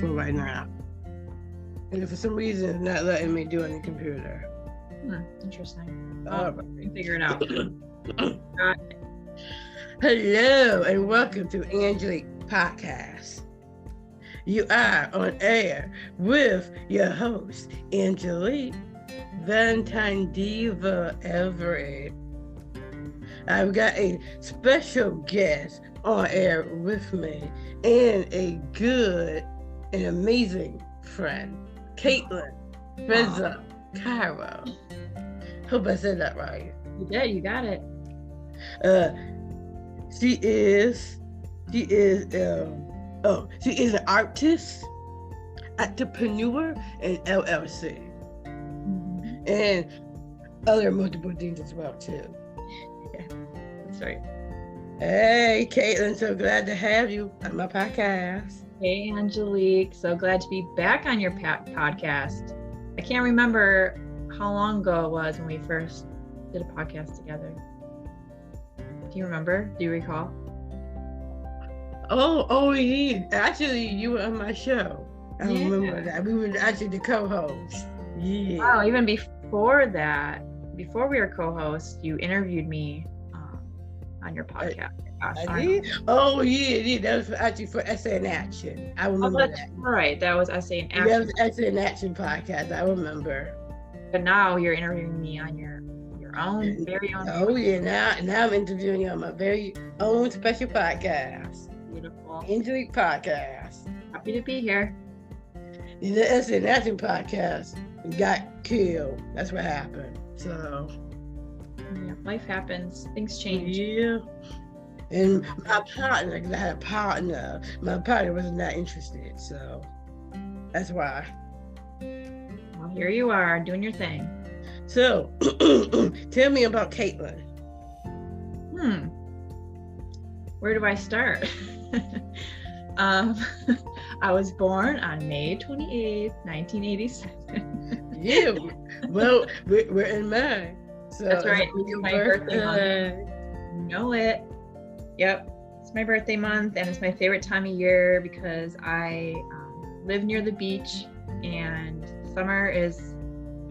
for right now. And for some reason, it's not letting me do it on the computer. Interesting. Figure it out. Hello, and welcome to Angelique Podcast. You are on air with your host, Angelique Valentine Diva Everett. I've got a special guest on air with me and a good and amazing friend, KAITLIN Reza Cairo. Hope I said that right. You did, you got it. She is an artist, entrepreneur, and LLC, and other multiple things as well too. Yeah, that's right. Hey, KAITLIN, so glad to have you on my podcast. Hey, Angelique, so glad to be back on your podcast. I can't remember how long ago it was when we first did a podcast together. Do you remember? Do you recall? Oh, yeah. Actually, you were on my show. I remember that. We were actually the co-hosts. Yeah. Wow, even before that, before we were co-hosts, you interviewed me on your podcast. I did? Oh, yeah. That was actually for Essay in Action. I remember that. Right, that was Essay in Action. That was Essay in Action podcast. I remember. But now you're interviewing me on your own, very own. Oh, yeah. Now I'm interviewing you on my very own special podcast. Beautiful. Angelique Podcast. Happy to be here. The Essay in Action podcast got killed. That's what happened. So. Yeah, life happens. Things change. Yeah. And my partner, because I had a partner, my partner was not interested. So that's why. Well, here you are doing your thing. So tell me about KAITLIN. Where do I start? I was born on May 28th, 1987. Yeah. Well, we're in May. So that's right. It's my birthday month. You know it. Yep. It's my birthday month, and it's my favorite time of year because I live near the beach, and summer is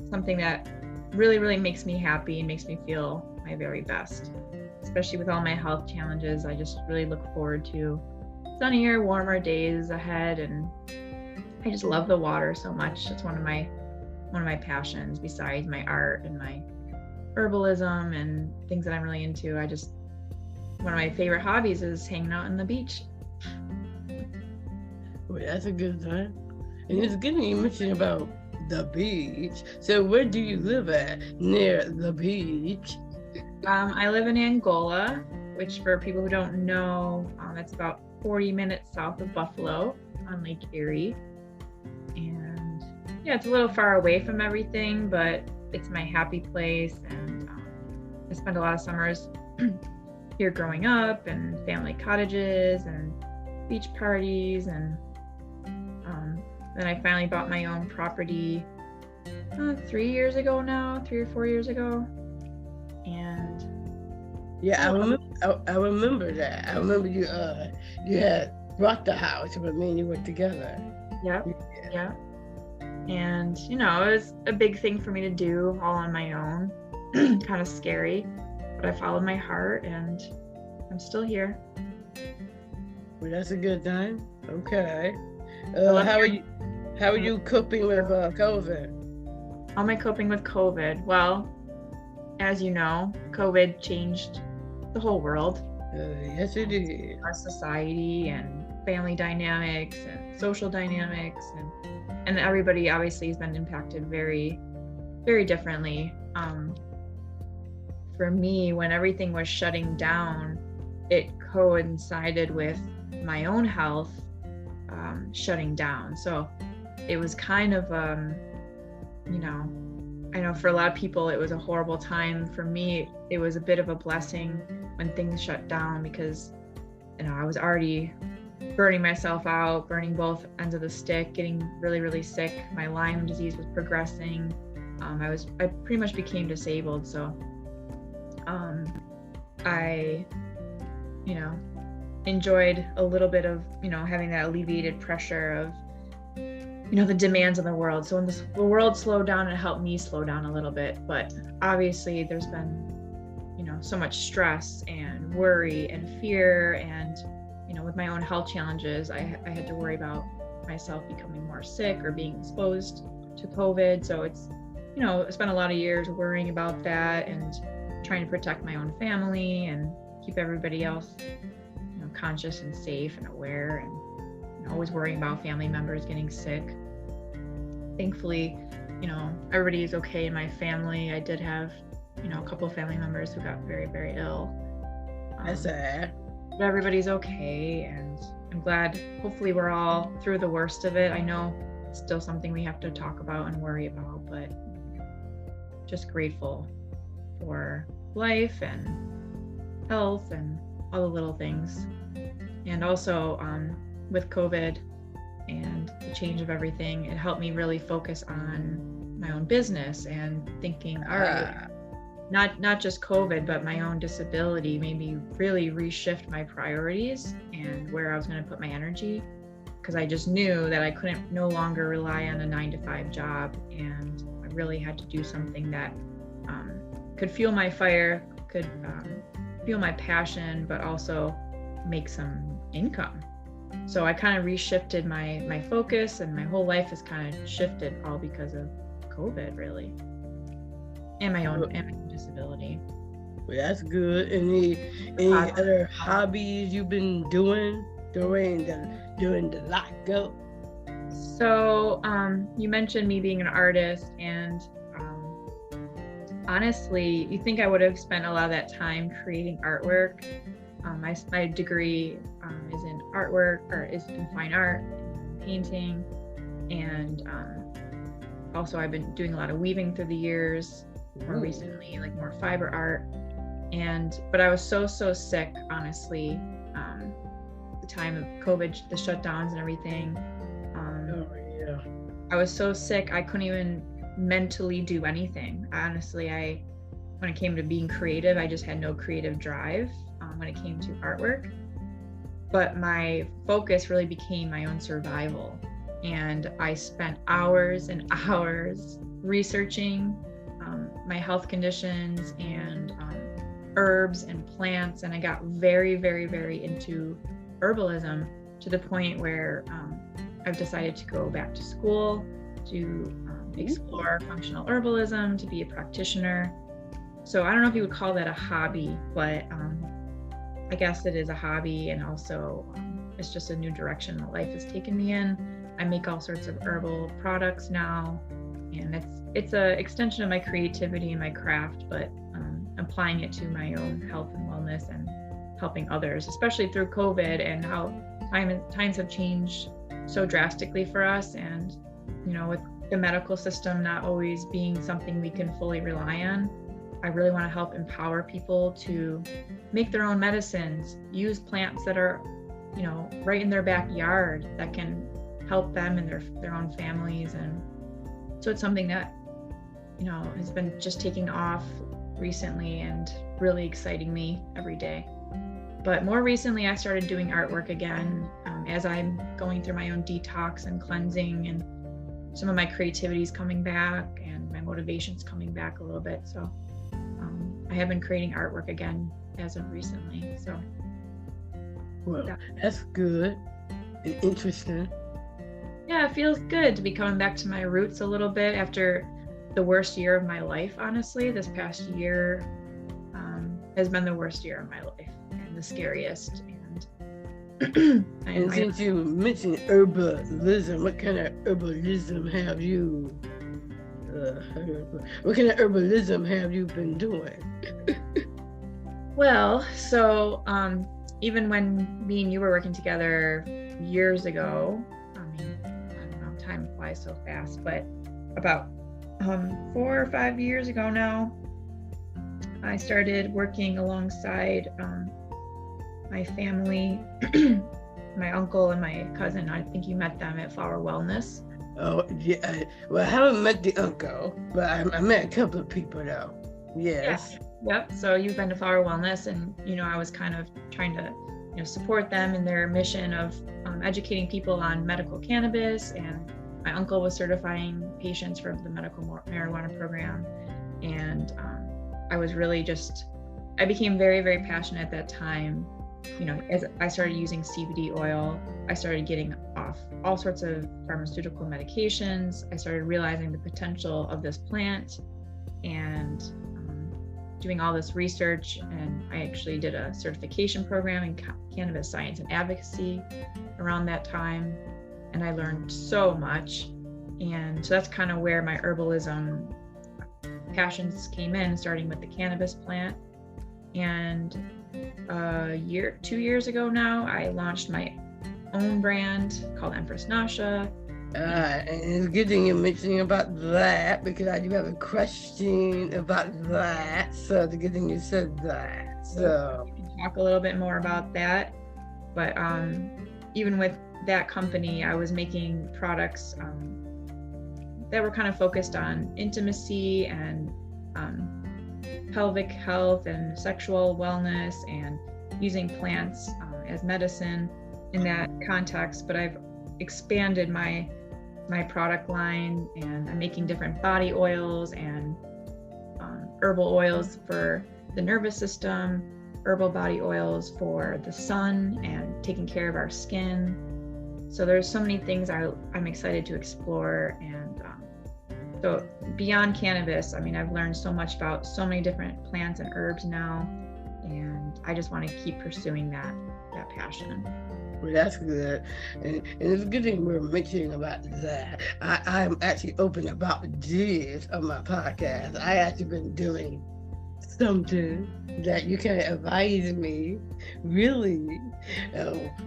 something that really, really makes me happy and makes me feel my very best. Especially with all my health challenges, I just really look forward to sunnier, warmer days ahead, and I just love the water so much. It's one of my passions besides my art and my herbalism and things that I'm really into. One of my favorite hobbies is hanging out on the beach. Well, that's a good time. And it's good you mentioned about the beach. So where do you live at near the beach? I live in Angola, which for people who don't know, that's about 40 minutes south of Buffalo on Lake Erie. And yeah, it's a little far away from everything, but it's my happy place. And I spent a lot of summers here growing up, and family cottages and beach parties. And then I finally bought my own property 3 or 4 years ago. And yeah, I remember that. I remember you had bought the house when me and you were together. Yeah. And it was a big thing for me to do all on my own. Kind of scary, but I followed my heart, and I'm still here. Well, that's a good time. Okay. How are you coping with COVID? How am I coping with COVID? Well, as you know, COVID changed the whole world. Yes, it did. Our society and family dynamics and social dynamics, and everybody obviously has been impacted very, very differently. For me, when everything was shutting down, it coincided with my own health shutting down. So it was kind of, I know for a lot of people it was a horrible time. For me, it was a bit of a blessing when things shut down, because I was already burning myself out, burning both ends of the stick, getting really, really sick. My Lyme disease was progressing. I pretty much became disabled. So I enjoyed a little bit of having that alleviated pressure of the demands of the world. So when the world slowed down, it helped me slow down a little bit. But obviously there's been, so much stress and worry and fear. And, with my own health challenges, I had to worry about myself becoming more sick or being exposed to COVID. So it's, I spent a lot of years worrying about that and trying to protect my own family and keep everybody else, conscious and safe and aware, and always worrying about family members getting sick. Thankfully, everybody is okay in my family. I did have, a couple of family members who got very, very ill. That's sad. But everybody's okay, and I'm glad. Hopefully we're all through the worst of it. I know it's still something we have to talk about and worry about, but just grateful for life and health and all the little things. And also with COVID and the change of everything, it helped me really focus on my own business and thinking, all right, not just COVID, but my own disability made me really reshift my priorities and where I was going to put my energy, because I just knew that I couldn't no longer rely on a 9-to-5 job, and I really had to do something that could fuel my fire, could fuel my passion, but also make some income. So I kind of reshifted my focus, and my whole life has kind of shifted, all because of COVID, really, and my own disability. Well, that's good. Any other hobbies you've been doing during the lockdown? So you mentioned me being an artist, and honestly, you think I would have spent a lot of that time creating artwork. My degree is in artwork, or is in fine art, painting, and also I've been doing a lot of weaving through the years, more recently, like more fiber art. But I was so sick, honestly, the time of COVID, the shutdowns and everything. I was so sick, I couldn't even mentally do anything. Honestly, when it came to being creative, I just had no creative drive when it came to artwork. But my focus really became my own survival. And I spent hours and hours researching my health conditions and herbs and plants. And I got very, very, very into herbalism, to the point where I've decided to go back to school to explore functional herbalism, to be a practitioner. So I don't know if you would call that a hobby, but I guess it is a hobby. And also it's just a new direction that life has taken me in. I make all sorts of herbal products now, and it's an extension of my creativity and my craft, but applying it to my own health and wellness and helping others, especially through COVID and how times have changed so drastically for us. And, with the medical system not always being something we can fully rely on, I really want to help empower people to make their own medicines, use plants that are, right in their backyard, that can help them and their own families. And so it's something that, has been just taking off recently and really exciting me every day. But more recently, I started doing artwork again as I'm going through my own detox and cleansing, and some of my creativity is coming back and my motivation's coming back a little bit. So I have been creating artwork again as of recently. So well, that's good and interesting. Yeah, it feels good to be coming back to my roots a little bit after the worst year of my life. Honestly, this past year has been the worst year of my life and the scariest. And since you mentioned herbalism, what kind of herbalism have you? What kind of herbalism have you been doing? Well, so even when me and you were working together years ago, I don't know, time flies so fast, but about 4 or 5 years ago now, I started working alongside my family, my uncle and my cousin. I think you met them at Flower Wellness. Oh, yeah. Well, I haven't met the uncle, but I met a couple of people though. Yes. Yeah. Yep. So you've been to Flower Wellness, and I was kind of trying to support them in their mission of educating people on medical cannabis and my uncle was certifying patients for the medical marijuana program. And I was really I became very, very passionate at that time. You know, as I started using CBD oil, I started getting off all sorts of pharmaceutical medications. I started realizing the potential of this plant and doing all this research. And I actually did a certification program in cannabis science and advocacy around that time. And I learned so much. And so that's kind of where my herbalism passions came in, starting with the cannabis plant. And 2 years ago now, I launched my own brand called Empress Nasha. And it's good thing you're mentioning about that, because I do have a question about that. So it's a good thing you said that. So we can talk a little bit more about that. But even with that company, I was making products that were kind of focused on intimacy and pelvic health and sexual wellness, and using plants as medicine in that context. But I've expanded my product line, and I'm making different body oils and herbal oils for the nervous system, herbal body oils for the sun and taking care of our skin. So there's so many things I'm excited to explore. And so beyond cannabis, I mean, I've learned so much about so many different plants and herbs now, and I just want to keep pursuing that passion. Well, that's good. And it's a good thing we're mentioning about that. I'm actually open about this on my podcast. I actually been doing something that you can advise me, really.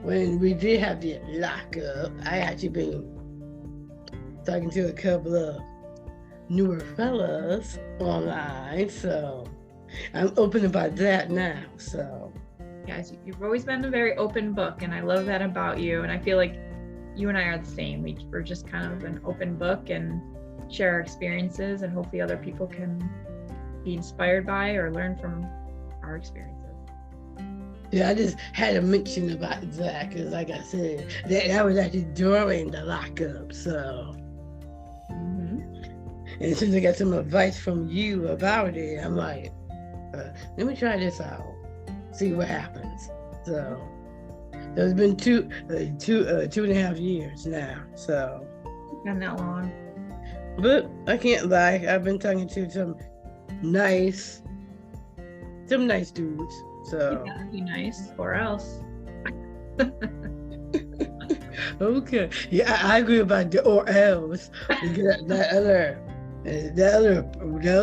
When we did have the lockup, I actually been talking to a couple of newer fellas online, so I'm open about that now. So yes, you've always been a very open book, and I love that about you. And I feel like you and I are the same. We're just kind of an open book and share our experiences, and hopefully other people can be inspired by or learn from our experiences. Yeah, I just had to mention about that because, like I said, that was actually during the lockup. So, and since I got some advice from you about it, I'm like, let me try this out, see what happens. So it's been two and a half years now. So been that long. But I can't lie, I've been talking to some nice dudes. So you gotta be nice, or else. Okay. Yeah, I agree about the or else. That other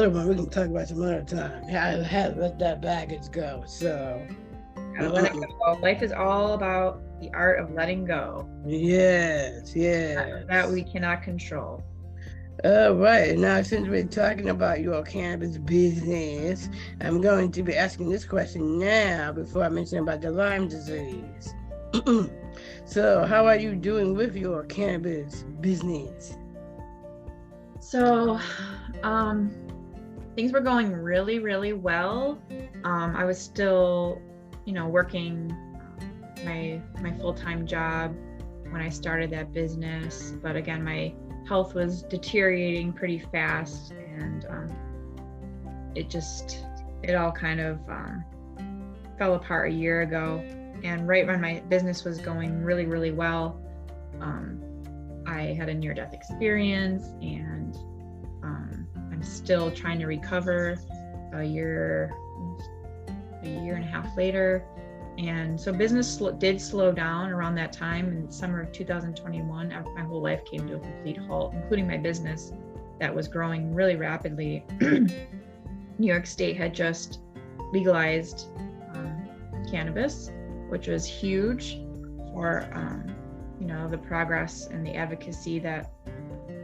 one we can talk about some other time. I had to let that baggage go. So gotta let it go. Life is all about the art of letting go. Yes. That we cannot control. All right. Now, since we're talking about your cannabis business, I'm going to be asking this question now before I mention about the Lyme disease. So, how are you doing with your cannabis business? So, things were going really, really well. I was still, working my full-time job when I started that business. But again, my health was deteriorating pretty fast, and it all kind of fell apart a year ago. And right when my business was going really, really well, I had a near-death experience, and I'm still trying to recover a year and a half later. And so business did slow down around that time. In the summer of 2021, my whole life came to a complete halt, including my business that was growing really rapidly. New York State had just legalized cannabis, which was huge for the progress and the advocacy that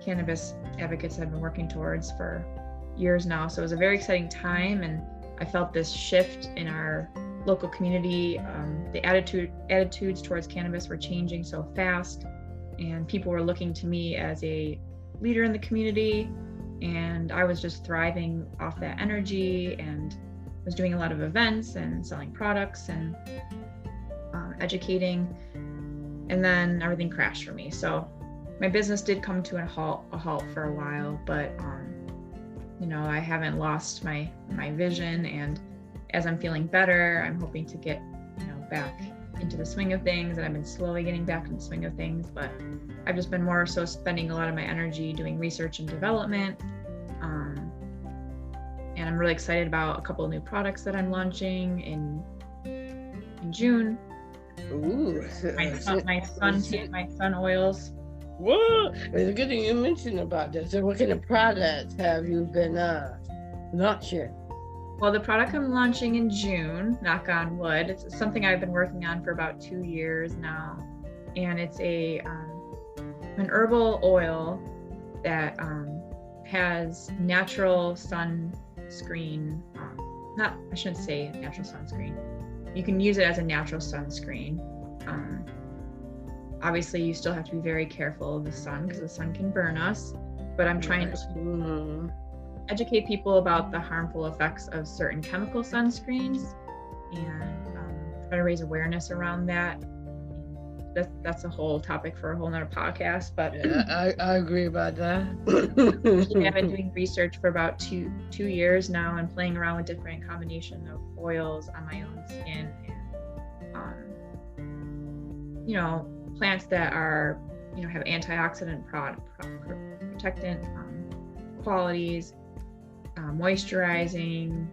cannabis advocates have been working towards for years now. So it was a very exciting time, and I felt this shift in our local community. The attitudes towards cannabis were changing so fast, and people were looking to me as a leader in the community, and I was just thriving off that energy and was doing a lot of events and selling products and educating. And then everything crashed for me. So my business did come to a halt for a while, but I haven't lost my vision, and as I'm feeling better, I'm hoping to get back into the swing of things, and I've been slowly getting back in the swing of things, but I've just been more so spending a lot of my energy doing research and development, and I'm really excited about a couple of new products that I'm launching in June. Ooh, my sun oils. Whoa, it's good that you mentioned about this. So what kind of products have you been launching? Well, the product I'm launching in June, knock on wood, it's something I've been working on for about 2 years now. And it's an herbal oil that has natural sunscreen. I shouldn't say natural sunscreen. You can use it as a natural sunscreen. Obviously, you still have to be very careful of the sun because the sun can burn us. But I'm trying to educate people about the harmful effects of certain chemical sunscreens, and try to raise awareness around that. That's a whole topic for a whole nother podcast, but yeah, I agree about that. I've been doing research for about two years now and playing around with different combination of oils on my own skin, and plants that are have antioxidant protectant qualities, moisturizing,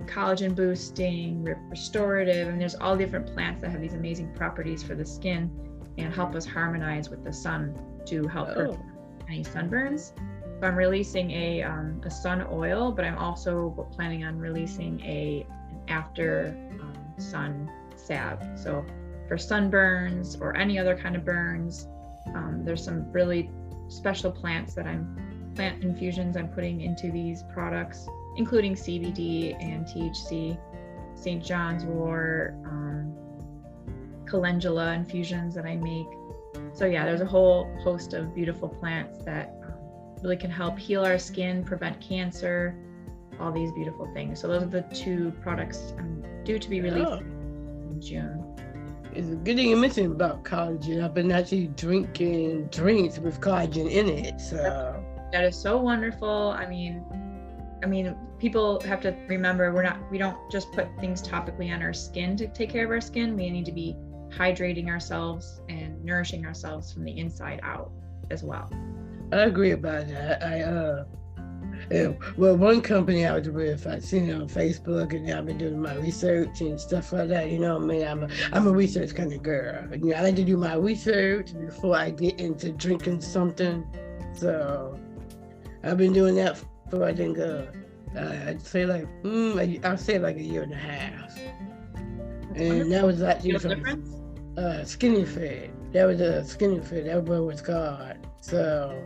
collagen boosting, restorative, and there's all different plants that have these amazing properties for the skin and help us harmonize with the sun to help prevent any sunburns. So I'm releasing a sun oil, but I'm also planning on releasing an after sun salve. So for sunburns or any other kind of burns, there's some really special plant infusions I'm putting into these products, including CBD and THC, St. John's wort, calendula infusions that I make. So yeah, there's a whole host of beautiful plants that really can help heal our skin, prevent cancer, all these beautiful things. So those are the 2 products I'm due to be released in June. It's a good thing you mentioned about collagen. I've been actually drinking drinks with collagen in it. So that is so wonderful. I mean, people have to remember we don't just put things topically on our skin to take care of our skin. We need to be hydrating ourselves and nourishing ourselves from the inside out as well. I agree about that. Well, one company I was with, I seen it on Facebook, and I've been doing my research and stuff like that. I'm a research kind of girl. I like to do my research before I get into drinking something. So I've been doing that for, I think, I'd say like a year and a half. And that was actually from Skinny Fit. That was a Skinny Fit. That was what it was called. So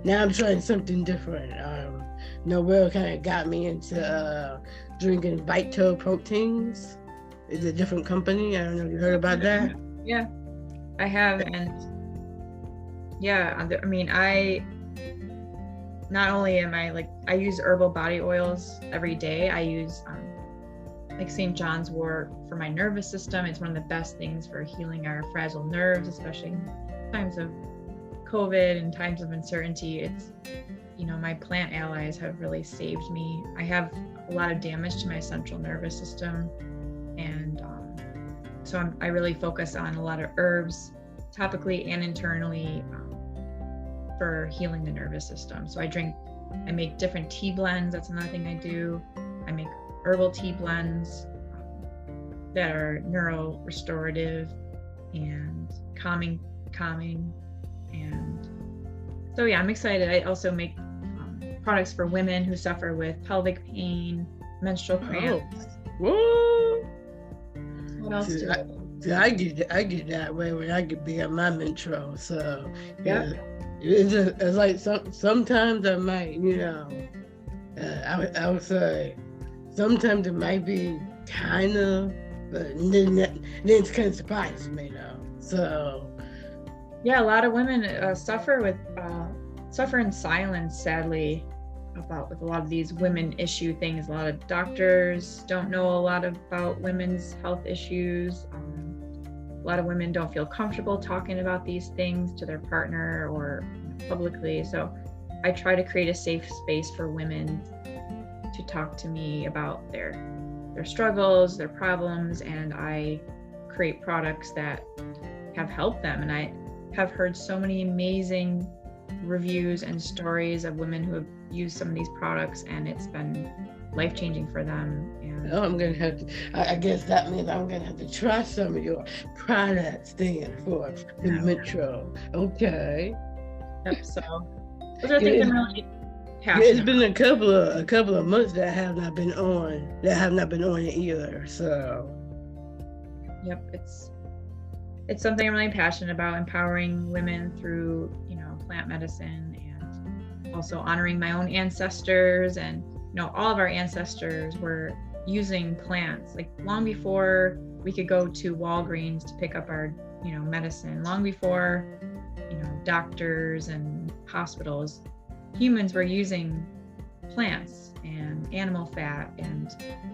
now I'm trying something different. Noel kind of got me into drinking Vito proteins. It's a different company. I don't know if you heard about that. Yeah, I have. And yeah, I not only am I use herbal body oils every day. I use St. John's wort for my nervous system. It's one of the best things for healing our fragile nerves, especially in times of COVID and times of uncertainty. It's my plant allies have really saved me. I have a lot of damage to my central nervous system, and so I really focus on a lot of herbs topically and internally for healing the nervous system. So I make different tea blends. That's another thing I do. I make herbal tea blends that are neuro restorative and calming, and so yeah, I'm excited. I also make products for women who suffer with pelvic pain, menstrual cramps. Whoa! What else do I get that way when I get be on my menstrual. So yeah, it's like sometimes I might, I would say sometimes it might be kind of, but then it's kind of surprising me though. So yeah, a lot of women suffer in silence, sadly, with a lot of these women issue things. A lot of doctors don't know a lot about women's health issues. a lot of women don't feel comfortable talking about these things to their partner or publicly. So I try to create a safe space for women to talk to me about their struggles, their problems, and I create products that have helped them. And I have heard so many amazing reviews and stories of women who have used some of these products, and it's been life-changing for them. And I'm gonna have to, I guess that means I'm gonna have to try some of your products then for the Metro. Okay. Yep, so those are things I'm really passionate it's been a couple of months that I have not been on it either. So yep, it's something I'm really passionate about, empowering women through, plant medicine, and also honoring my own ancestors. And all of our ancestors were using plants like long before we could go to Walgreens to pick up our medicine, long before doctors and hospitals. Humans were using plants and animal fat and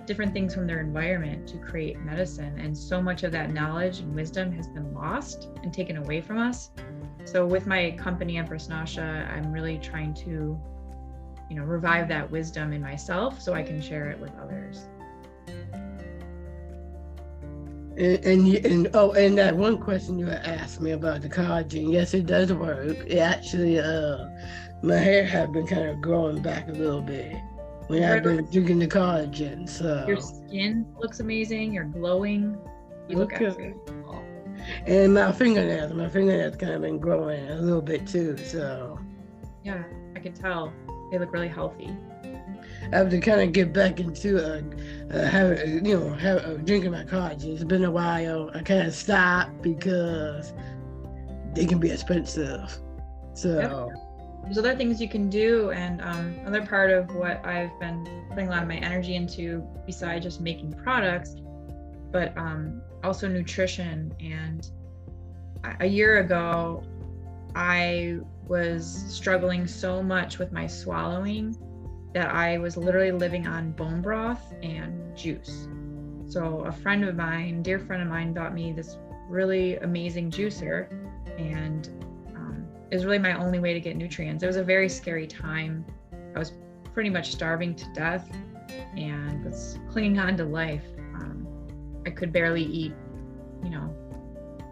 different things from their environment to create medicine. And so much of that knowledge and wisdom has been lost and taken away from us. So with my company, Empress Nasha, I'm really trying to, revive that wisdom in myself so I can share it with others. And that one question you had asked me about the collagen, yes, it does work. It actually, my hair had been kind of growing back a little bit when I've been drinking the collagen. So your skin looks amazing. You're glowing. You look actually beautiful. And my fingernails kind of been growing a little bit too. So yeah, I can tell they look really healthy. I have to kind of get back into drinking my collagen. It's been a while. I kind of stopped because they can be expensive. So. Yep. There's other things you can do, and another part of what I've been putting a lot of my energy into, besides just making products, but also nutrition. And a year ago, I was struggling so much with my swallowing that I was literally living on bone broth and juice. So a dear friend of mine, bought me this really amazing juicer, and it was really my only way to get nutrients. It was a very scary time. I was pretty much starving to death and was clinging on to life. I could barely eat,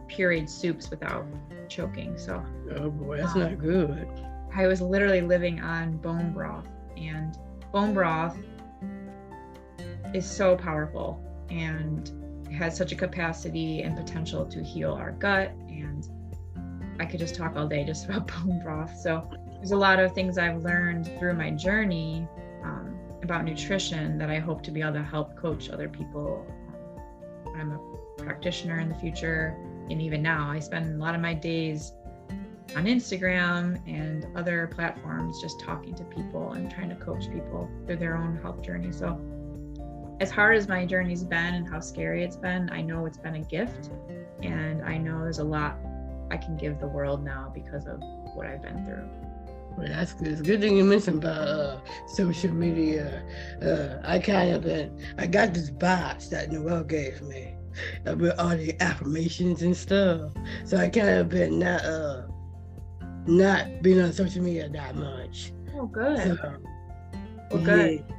pureed soups without choking. So, oh boy, that's not good. I was literally living on bone broth, and bone broth is so powerful and has such a capacity and potential to heal our gut. And I could just talk all day just about bone broth. So there's a lot of things I've learned through my journey about nutrition that I hope to be able to help coach other people. I'm a practitioner in the future, and even now I spend a lot of my days on Instagram and other platforms just talking to people and trying to coach people through their own health journey. So as hard as my journey's been and how scary it's been, I know it's been a gift, and I know there's a lot I can give the world now because of what I've been through. Well, that's good. It's a good thing you mentioned about social media. I got this box that Noelle gave me with all the affirmations and stuff. So I kind of been not being on social media that much. Oh, good. So, well, good. Yeah.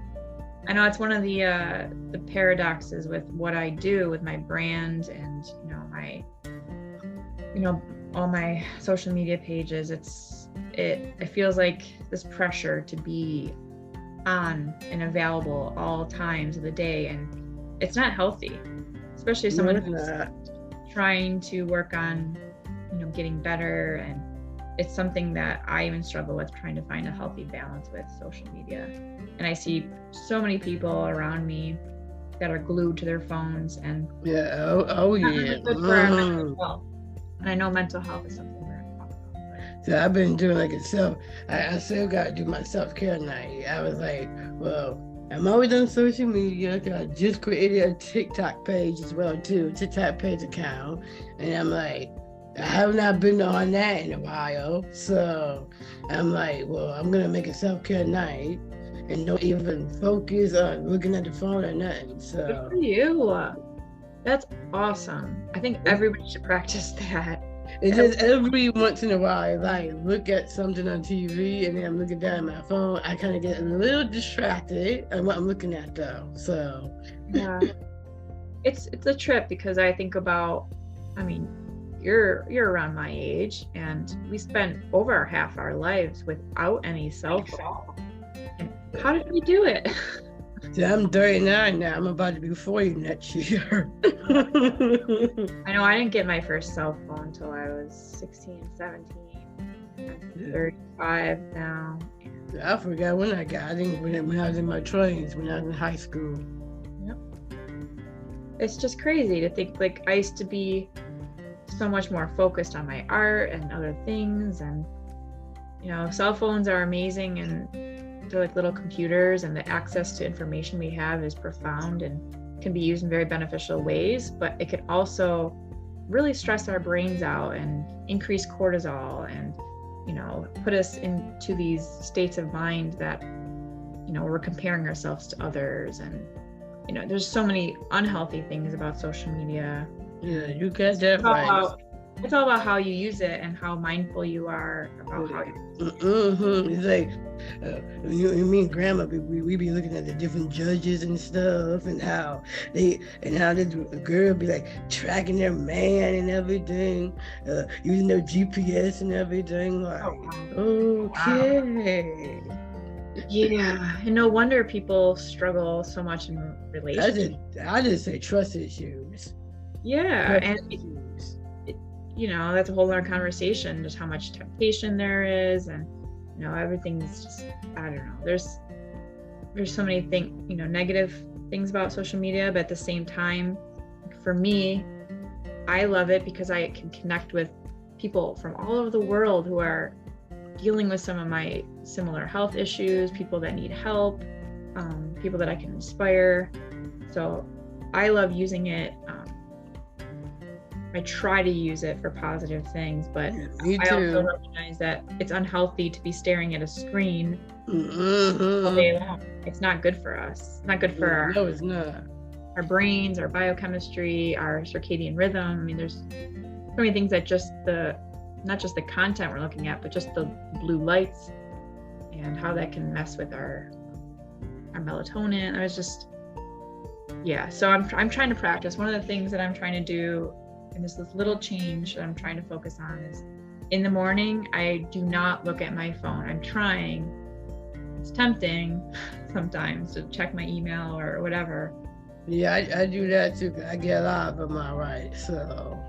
I know it's one of the paradoxes with what I do with my brand and all my social media pages. It feels like this pressure to be on and available all times of the day, and it's not healthy, especially someone who's trying to work on getting better. And it's something that I even struggle with, trying to find a healthy balance with social media. And I see so many people around me that are glued to their phones, and yeah, oh yeah, really good for our mental health. And I know mental health is something we're going to talk about. So I've been doing I still got to do my self-care night. I was like, well, I'm always on social media. I just created a TikTok page as well too, TikTok page account, and I'm like, I have not been on that in a while. So I'm like, well, I'm gonna make a self-care night and don't even focus on looking at the phone or nothing. So good for you. That's awesome. I think everybody should practice that. It's just every once in a while, if I look at something on TV and then I'm looking down at my phone, I kind of get a little distracted on what I'm looking at though. So yeah, it's a trip because I think about, I mean, you're around my age and we spent over half our lives without any cell phone. And how did we do it? So I'm 39 now. I'm about to be 40 next year. I know I didn't get my first cell phone until I was 16, 17. I'm 35 now. I forgot when I got it. I think when I was in my 20s, when I was in high school. Yep. It's just crazy to think, like, I used to be so much more focused on my art and other things, and you know, cell phones are amazing and they're like little computers, and the access to information we have is profound and can be used in very beneficial ways, but it can also really stress our brains out and increase cortisol and, you know, put us into these states of mind that, you know, we're comparing ourselves to others, and, you know, there's so many unhealthy things about social media. Yeah, you got that right. It's all about how you use it and how mindful you are about how you It's like, you mean grandma, we be looking at the different judges and stuff, and how this girl be like tracking their man and everything, using their GPS and everything. Like, okay. Yeah, and no wonder people struggle so much in relationships. I just say trust issues. Yeah, and you know, that's a whole other conversation, just how much temptation there is, and you know, everything's just, I don't know, there's so many things, you know, negative things about social media, but at the same time, for me, I love it because I can connect with people from all over the world who are dealing with some of my similar health issues, people that need help, people that I can inspire. So I love using it. I try to use it for positive things, but I also recognize that it's unhealthy to be staring at a screen all day long. It's not good for us. It's not good for no, it's not. Our brains, our biochemistry, our circadian rhythm. I mean, there's so many things that not just the content we're looking at, but just the blue lights and how that can mess with our melatonin. I was just, yeah. So I'm trying to practice. One of the things that I'm trying to do, and this little change that I'm trying to focus on, is in the morning, I do not look at my phone. I'm trying. It's tempting sometimes to check my email or whatever. Yeah, I do that too. I get a lot of them all right, so.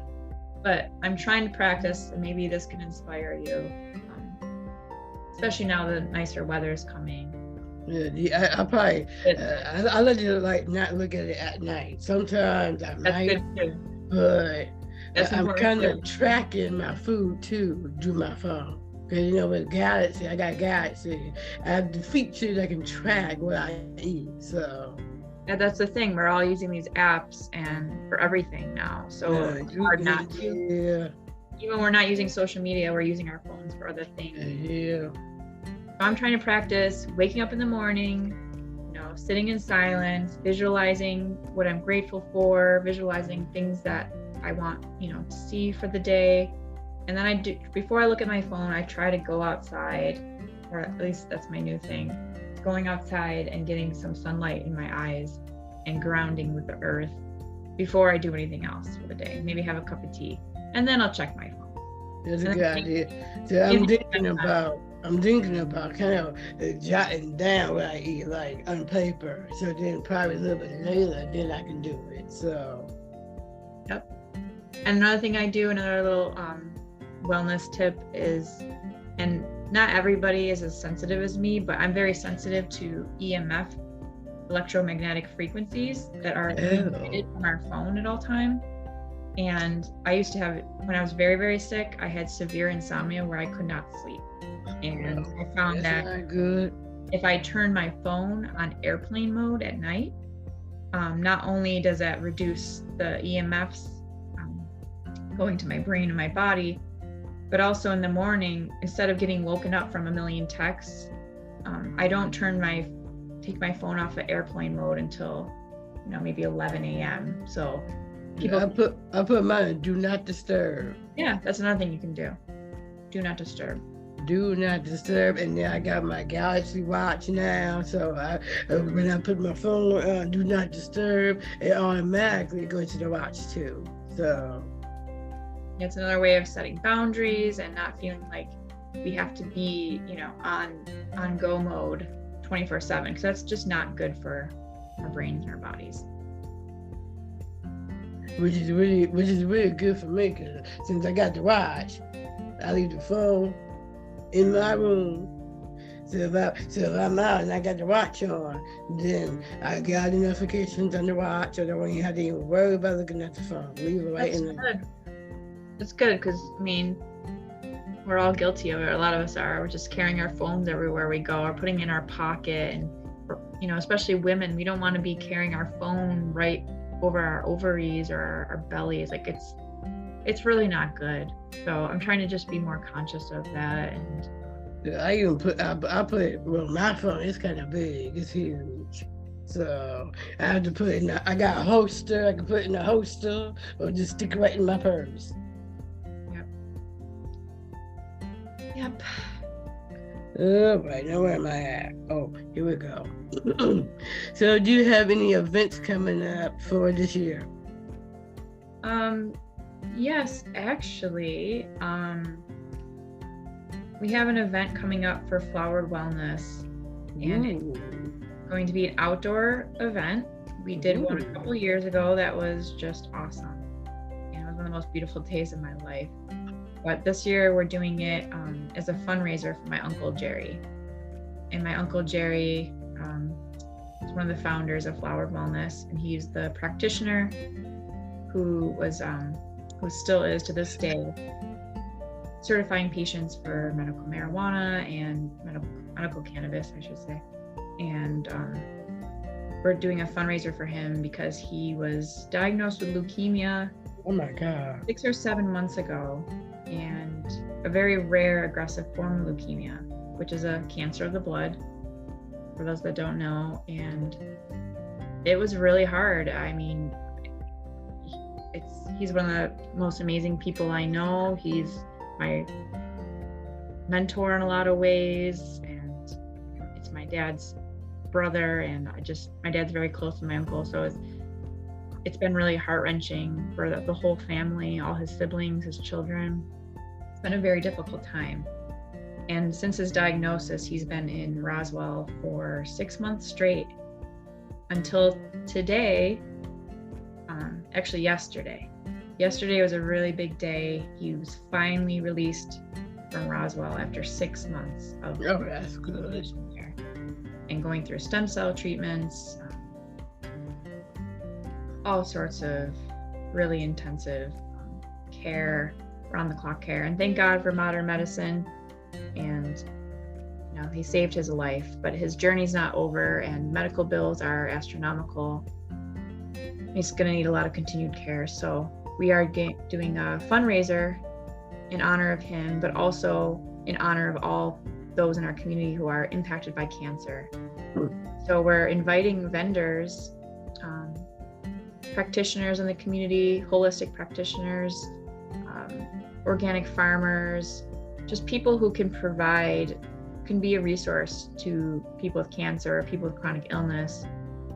But I'm trying to practice, and maybe this can inspire you, especially now the nicer weather is coming. Yeah, I probably, I let you like not look at it at night. Sometimes I might. That's good too. But I'm kind of tracking my food too through my phone. Because, you know, with Galaxy, I got Galaxy. I have the feature that can track what I eat, so. Yeah, that's the thing. We're all using these apps and for everything now. So it's hard not to. Yeah. Even when we're not using social media, we're using our phones for other things. Yeah. I'm trying to practice waking up in the morning, you know, sitting in silence, visualizing what I'm grateful for, visualizing things that I want, you know, to see for the day. And then before I look at my phone, I try to go outside, or at least that's my new thing, going outside and getting some sunlight in my eyes and grounding with the earth before I do anything else for the day. Maybe have a cup of tea, and then I'll check my phone. That's a good idea. So I'm thinking about kind of jotting down what I eat, like on paper. So then probably a little bit later, then I can do it. So. Yep. And another thing I do, another little wellness tip is, and not everybody is as sensitive as me, but I'm very sensitive to EMF, electromagnetic frequencies that are emitted from our phone at all time. And I used to have, when I was very, very sick, I had severe insomnia where I could not sleep. And I found that if I turn my phone on airplane mode at night, not only does that reduce the EMFs going to my brain and my body, but also in the morning, instead of getting woken up from a million texts, I don't take my phone off of airplane mode until, you know, maybe 11 a.m. So People, I put mine in do not disturb. yeah, that's another thing you can do. Do not disturb. Do not disturb, and then I got my Galaxy Watch now, so when I put my phone on do not disturb, it automatically goes to the watch too. So it's another way of setting boundaries and not feeling like we have to be, on go mode 24/7, because that's just not good for our brains and our bodies. Which is really good for me, because since I got the watch, I leave the phone in my room. So if I'm out and I got the watch on, then I got the notifications on the watch, so I don't have to even worry about looking at the phone. Leave it right in there. That's good, because we're all guilty of it. A lot of us are. We're just carrying our phones everywhere we go, or putting in our pocket, and especially women, we don't want to be carrying our phone right over our ovaries or our bellies. Like it's really not good. So I'm trying to just be more conscious of that. And I even put my phone is kind of big, it's huge, so I have to put it in I got a holster. I can put it in a holster or just stick it right in my purse. Yep. All right, now where am I at? Oh, here we go. So do you have any events coming up for this year? Yes, actually, we have an event coming up for Flowered Wellness, and it's going to be an outdoor event. We did one a couple of years ago that was just awesome, and it was one of the most beautiful days of my life. But this year we're doing it as a fundraiser for my Uncle Jerry. And my Uncle Jerry is one of the founders of Flowered Wellness, and he's the practitioner who still is to this day certifying patients for medical marijuana and medical cannabis, I should say. And we're doing a fundraiser for him because he was diagnosed with leukemia. Oh my God. 6 or 7 months ago, and a very rare aggressive form of leukemia, which is a cancer of the blood, for those that don't know. And it was really hard. I mean, he's one of the most amazing people I know. He's my mentor in a lot of ways, and it's my dad's brother, and my dad's very close to my uncle, so it's been really heart-wrenching for the whole family, all his siblings, his children. It's been a very difficult time. And since his diagnosis, he's been in Roswell for 6 months straight, until today. Actually yesterday. Yesterday was a really big day. He was finally released from Roswell after 6 months of that's good. There, and going through stem cell treatments, all sorts of really intensive care, round-the-clock care. And thank God for modern medicine. And he saved his life, but his journey's not over, and medical bills are astronomical. He's going to need a lot of continued care. So we are doing a fundraiser in honor of him, but also in honor of all those in our community who are impacted by cancer. So we're inviting vendors, practitioners in the community, holistic practitioners, organic farmers, just people who can be a resource to people with cancer or people with chronic illness.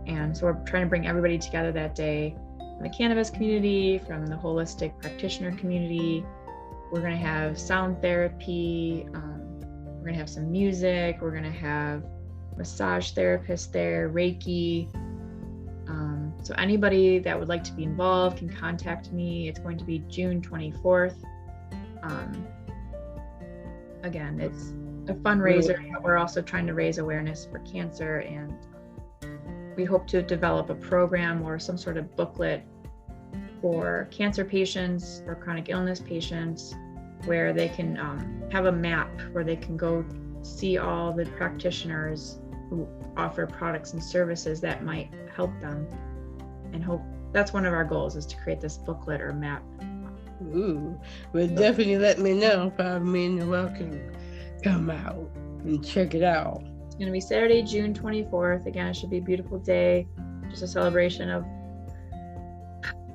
And so we're trying to bring everybody together that day, from the cannabis community, from the holistic practitioner community. We're going to have sound therapy, we're going to have some music, we're going to have massage therapists there, Reiki. So anybody that would like to be involved can contact me. It's going to be June 24th. Again, it's a fundraiser, but we're also trying to raise awareness for cancer, and we hope to develop a program or some sort of booklet for cancer patients or chronic illness patients, where they can have a map where they can go see all the practitioners who offer products and services that might help them. And that's one of our goals, is to create this booklet or map. Ooh, well, definitely let me know if me and Noel can come out and check it out. It's going to be Saturday, June 24th. Again, it should be a beautiful day. Just a celebration of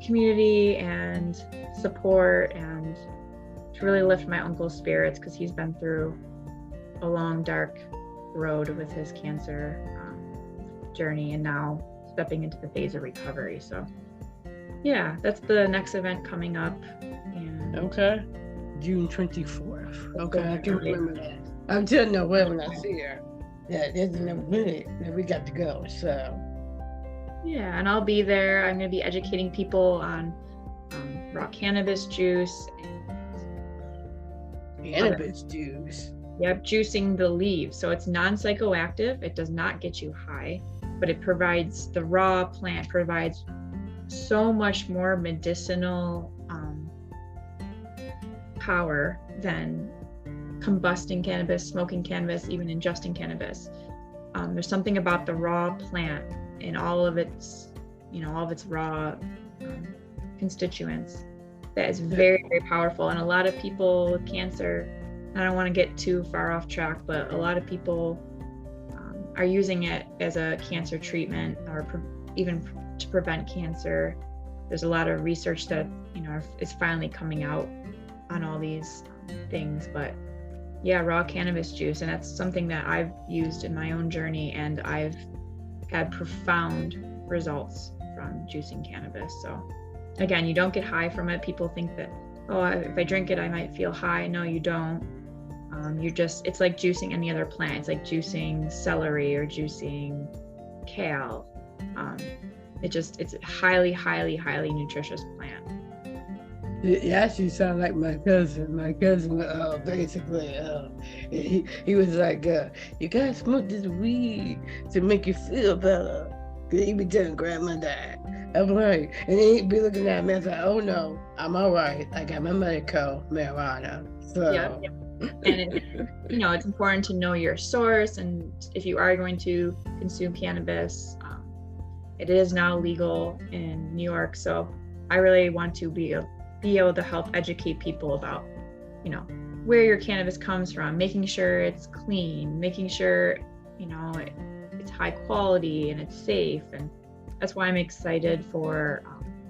community and support, and to really lift my uncle's spirits, because he's been through a long, dark road with his cancer journey, and now stepping into the phase of recovery. So yeah, that's the next event coming up. And Okay. June 24th. Okay, I can remember that. I'm telling you when I see her. Yeah, there's an event that we got to go. So yeah, and I'll be there. I'm going to be educating people on raw cannabis juice. Cannabis juice. Yep, juicing the leaves. So it's non-psychoactive. It does not get you high, but it provides, the raw plant provides so much more medicinal power than combusting cannabis, smoking cannabis, even ingesting cannabis. There's something about the raw plant and all of its, all of its raw constituents that is very, very powerful. And a lot of people with cancer, I don't want to get too far off track, but a lot of people are using it as a cancer treatment, or even to prevent cancer. There's a lot of research that, is finally coming out on all these things. But yeah, raw cannabis juice, and that's something that I've used in my own journey, and I've had profound results from juicing cannabis. So again, you don't get high from it. People think that, oh, if I drink it, I might feel high. No, you don't. It's like juicing any other plant. It's like juicing celery or juicing kale. It's a highly, highly, highly nutritious plant. You actually sound like my cousin. My cousin, basically, he was like, you gotta smoke this weed to make you feel better. Cause he be telling grandma that. I'm like, and then he'd be looking at me and like, oh no, I'm all right. I got my medical marijuana. So. Yeah. And it's important to know your source, and if you are going to consume cannabis, it is now legal in New York. So I really want to be able to help educate people about, where your cannabis comes from, making sure it's clean, making sure, it's high quality and it's safe. And that's why I'm excited for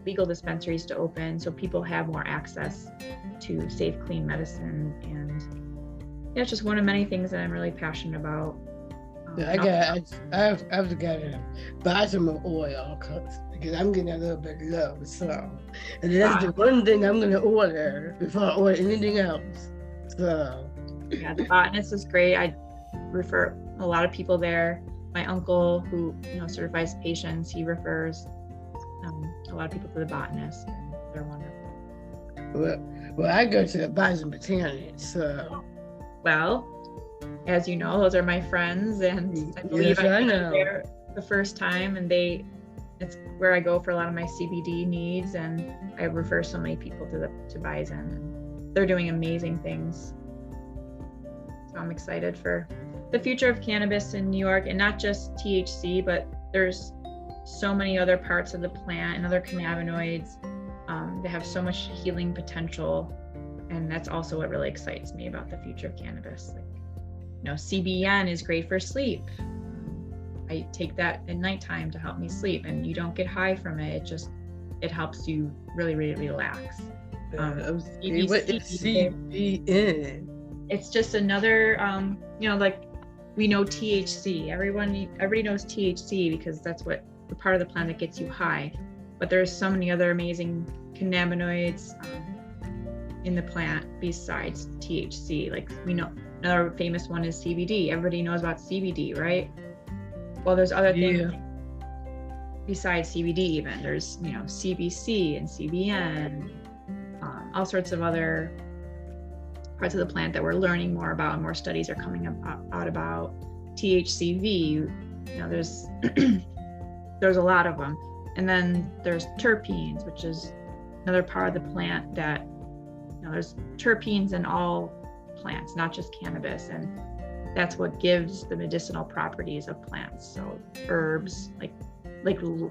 legal dispensaries to open, so people have more access to safe, clean medicine. And it's just one of many things that I'm really passionate about. I've got to buy some more oil because I'm getting a little bit low. So, and that's the one thing I'm going to order before I order anything else. So, yeah, the botanist is great. I refer a lot of people there. My uncle, who certifies patients, he refers a lot of people to the botanist, and they're wonderful. Well, I go to the Bison Botanics. So, well, as you know, those are my friends, and I believe I went there the first time, and it's where I go for a lot of my CBD needs, and I refer so many people to Bison, and they're doing amazing things. So I'm excited for the future of cannabis in New York, and not just THC, but there's so many other parts of the plant and other cannabinoids. They have so much healing potential, and that's also what really excites me about the future of cannabis. CBN is great for sleep. I take that at nighttime to help me sleep, and you don't get high from it. It helps you really, really relax. What is CBN? It's just another, like we know THC. Everybody knows THC because that's the part of the plant that gets you high. But there's so many other amazing cannabinoids in the plant besides THC. Like we know another famous one is CBD. Everybody knows about CBD, right? Well, there's other things besides CBD even. There's, CBC and CBN, all sorts of other parts of the plant that we're learning more about, and more studies are coming out about. THCV, there's there's a lot of them. And then there's terpenes, which is another part of the plant that, there's terpenes in all plants, not just cannabis, and that's what gives the medicinal properties of plants. So herbs like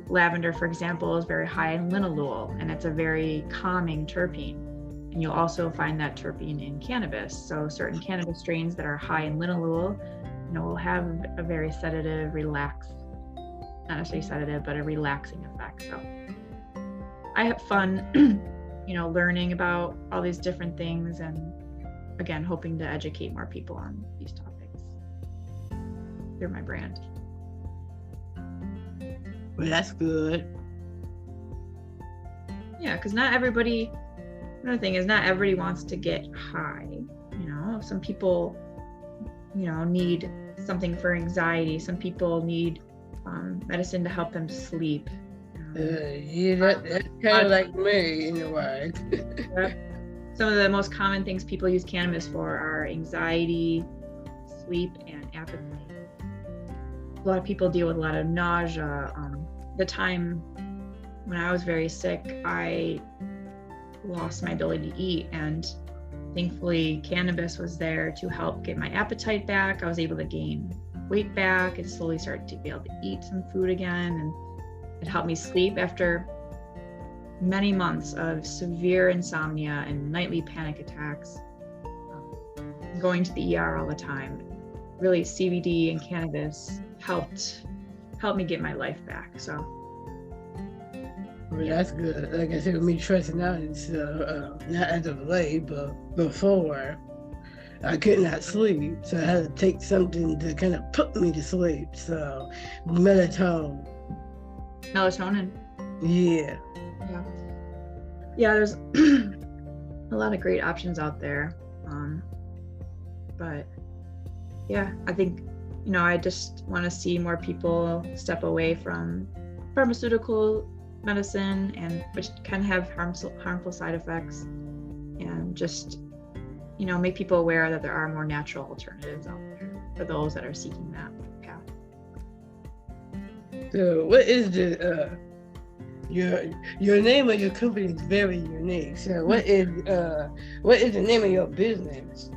lavender, for example, is very high in linalool, and it's a very calming terpene. And you'll also find that terpene in cannabis. So certain cannabis strains that are high in linalool, will have a very sedative, not necessarily sedative, but a relaxing effect. So I have fun, learning about all these different things, and again, hoping to educate more people on these topics through my brand. Well, that's good. Yeah, because another thing is not everybody wants to get high. Some people, need something for anxiety. Some people need medicine to help them sleep. That's kind of like me in a way. Some of the most common things people use cannabis for are anxiety, sleep, and appetite. A lot of people deal with a lot of nausea. The time when I was very sick, I lost my ability to eat, and thankfully cannabis was there to help get my appetite back. I was able to gain weight back and slowly start to be able to eat some food again, and it helped me sleep after many months of severe insomnia and nightly panic attacks, going to the ER all the time. Really, CBD and cannabis helped me get my life back. So well, that's good. Like I said, with me trusting out, it's not as of late, but before, I could not sleep, so I had to take something to kind of put me to sleep. So melatonin. Yeah. There's a lot of great options out there, but yeah, I think I just want to see more people step away from pharmaceutical medicine, and which can have harmful side effects, and just make people aware that there are more natural alternatives out there for those that are seeking that path. So what is the your name of your company is very unique. So what is the name of your business?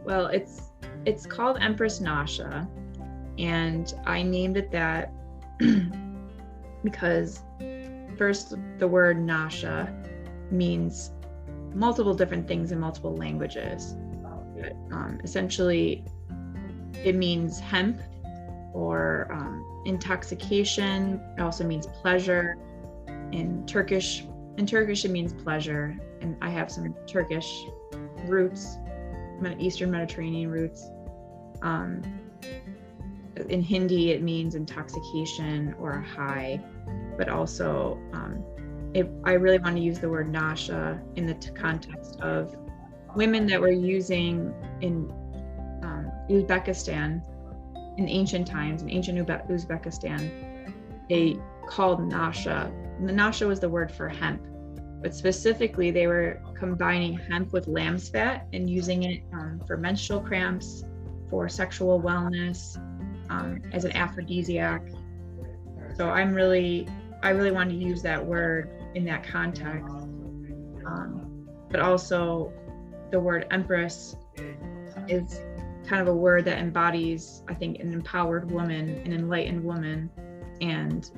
Well, it's called Empress Nasha, and I named it that because first, the word Nasha means multiple different things in multiple languages. Essentially, it means hemp or intoxication. It also means pleasure. In Turkish, it means pleasure. And I have some Turkish roots, Eastern Mediterranean roots. In Hindi, it means intoxication or a high, but also I really want to use the word Nasha in the context of women that were using in Uzbekistan in ancient times, in ancient Uzbekistan, they called Nasha. The Nasha was the word for hemp, but specifically they were combining hemp with lamb's fat and using it for menstrual cramps, for sexual wellness, as an aphrodisiac. So I really wanted to use that word in that context. But also the word Empress is kind of a word that embodies, I think, an empowered woman, an enlightened woman, and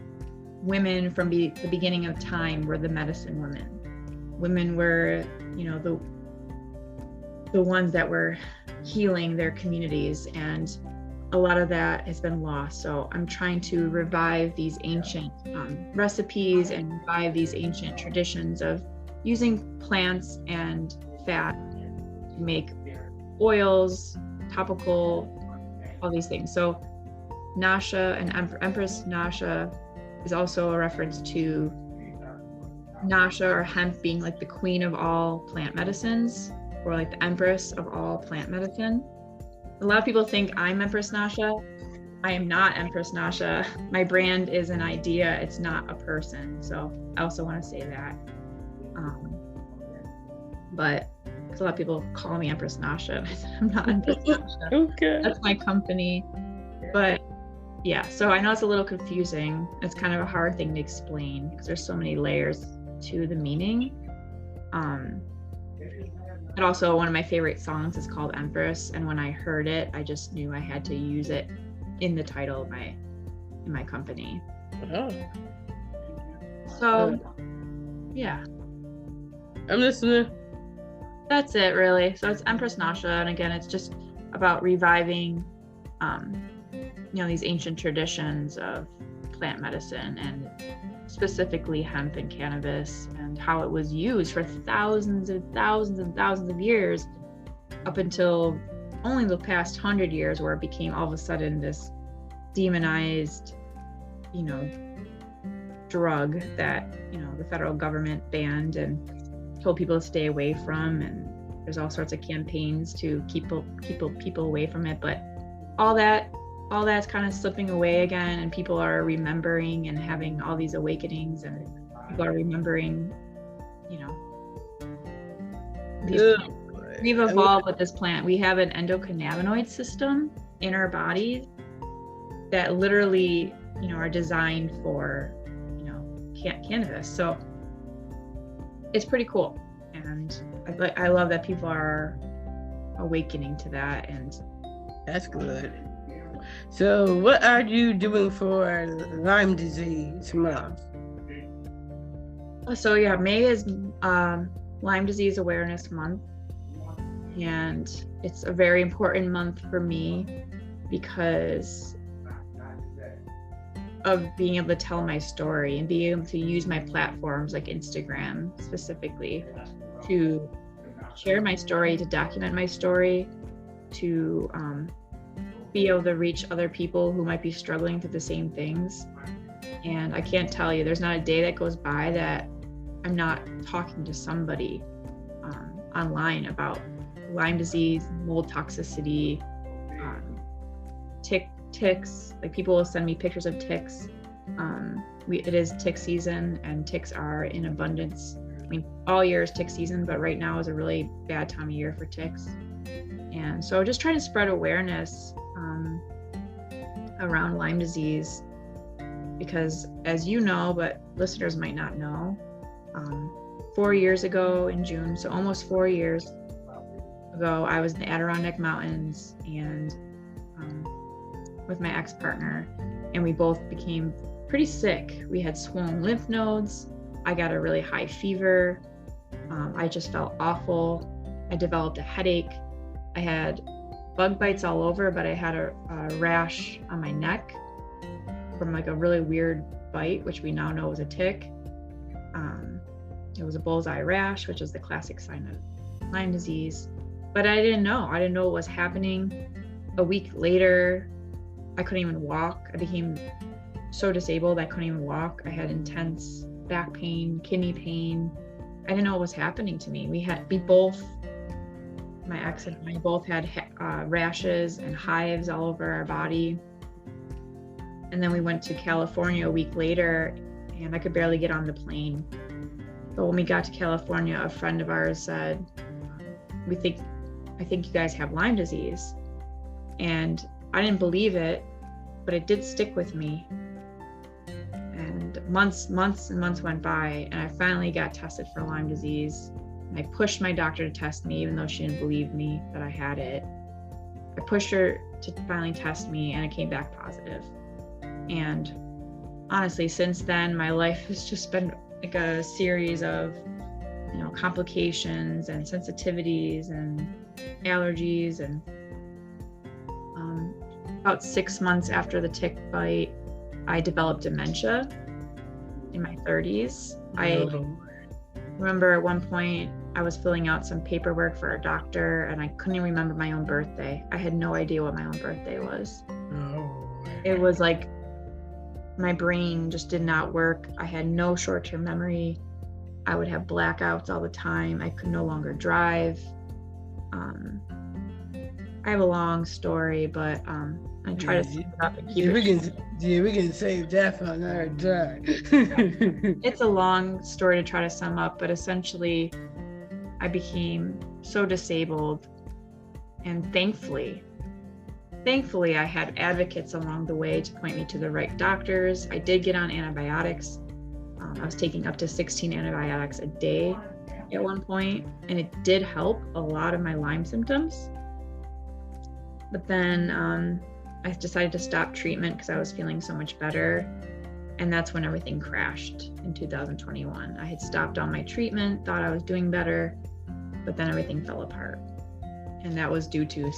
women from the beginning of time were the medicine women. Women were, the ones that were healing their communities, and a lot of that has been lost. So I'm trying to revive these ancient recipes and revive these ancient traditions of using plants and fat to make oils, topical, all these things. So Nasha and Empress Nasha is also a reference to Nasha or hemp being like the queen of all plant medicines, or like the empress of all plant medicine. A lot of people think I'm Empress Nasha. I am not Empress Nasha. My brand is an idea, it's not a person. So I also want to say that. But because a lot of people call me Empress Nasha, I said I'm not Empress Nasha. Okay. That's my company. But yeah, so I know it's a little confusing. It's kind of a hard thing to explain because there's so many layers to the meaning. But also one of my favorite songs is called Empress, and when I heard it, I just knew I had to use it in the title of my company. Oh. So yeah, I'm listening. that's it really. So it's Empress Nasha, and again, it's just about reviving these ancient traditions of plant medicine and specifically hemp and cannabis, and how it was used for thousands and thousands and thousands of years, up until only the past 100 years, where it became all of a sudden this demonized, drug that, the federal government banned and told people to stay away from. And there's all sorts of campaigns to keep people away from it. But all that's kind of slipping away again, and people are remembering and having all these awakenings, and people are remembering, these plants. We've evolved with this plant. We have an endocannabinoid system in our bodies that literally, are designed for, cannabis. So it's pretty cool. And I love that people are awakening to that. And that's good. So what are you doing for Lyme disease month? So yeah, May is Lyme Disease Awareness Month. And it's a very important month for me because of being able to tell my story and being able to use my platforms like Instagram specifically to share my story, to document my story, to be able to reach other people who might be struggling through the same things. And I can't tell you, there's not a day that goes by that I'm not talking to somebody online about Lyme disease, mold toxicity, ticks. Like, people will send me pictures of ticks. It is tick season, and ticks are in abundance. I mean, all year is tick season, but right now is a really bad time of year for ticks. And so just trying to spread awareness around Lyme disease, because as you know, but listeners might not know, 4 years ago in June, so almost 4 years ago, I was in the Adirondack Mountains and with my ex-partner, and we both became pretty sick. We had swollen lymph nodes. I got a really high fever. I just felt awful. I developed a headache. I had bug bites all over, but I had a rash on my neck from like a really weird bite, which we now know was a tick. It was a bullseye rash, which is the classic sign of Lyme disease. But I didn't know what was happening. A week later, I couldn't even walk. I became so disabled I couldn't even walk. I had intense back pain, kidney pain. I didn't know what was happening to me. My ex and I both had rashes and hives all over our body. And then we went to California a week later, and I could barely get on the plane. But when we got to California, a friend of ours said, I think you guys have Lyme disease. And I didn't believe it, but it did stick with me. And months and months went by, and I finally got tested for Lyme disease. And I pushed my doctor to test me, even though she didn't believe me that I had it. I pushed her to finally test me, and it came back positive. And honestly, since then, my life has just been like a series of, complications and sensitivities and allergies. And about 6 months after the tick bite, I developed dementia in my 30s. I remember at one point I was filling out some paperwork for a doctor, and I couldn't even remember my own birthday. I had no idea what my own birthday was. It was like my brain just did not work. I had no short-term memory. I would have blackouts all the time. I could no longer drive. I have a long story, but I try to sum it up and keep it. We can save that for another time. It's a long story to try to sum up, but essentially I became so disabled, and thankfully I had advocates along the way to point me to the right doctors. I did get on antibiotics. I was taking up to 16 antibiotics a day at one point, and it did help a lot of my Lyme symptoms. But then I decided to stop treatment because I was feeling so much better. And that's when everything crashed in 2021. I had stopped all my treatment, thought I was doing better, but then everything fell apart. And that was due to,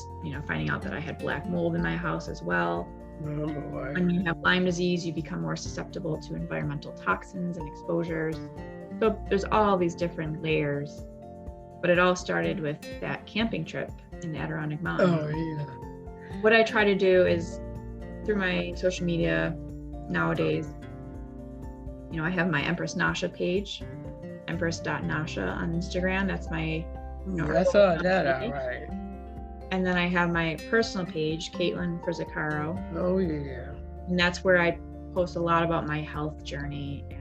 finding out that I had black mold in my house as well. Oh, boy. When you have Lyme disease, you become more susceptible to environmental toxins and exposures. So there's all these different layers, but it all started with that camping trip in the Adirondack Mountains. Oh, yeah. What I try to do is through my social media nowadays, I have my Empress Nasha page, empress.nasha on Instagram. That's my, I saw that, all right. And then I have my personal page, KAITLIN Frizzicaro. Oh, yeah. And that's where I post a lot about my health journey and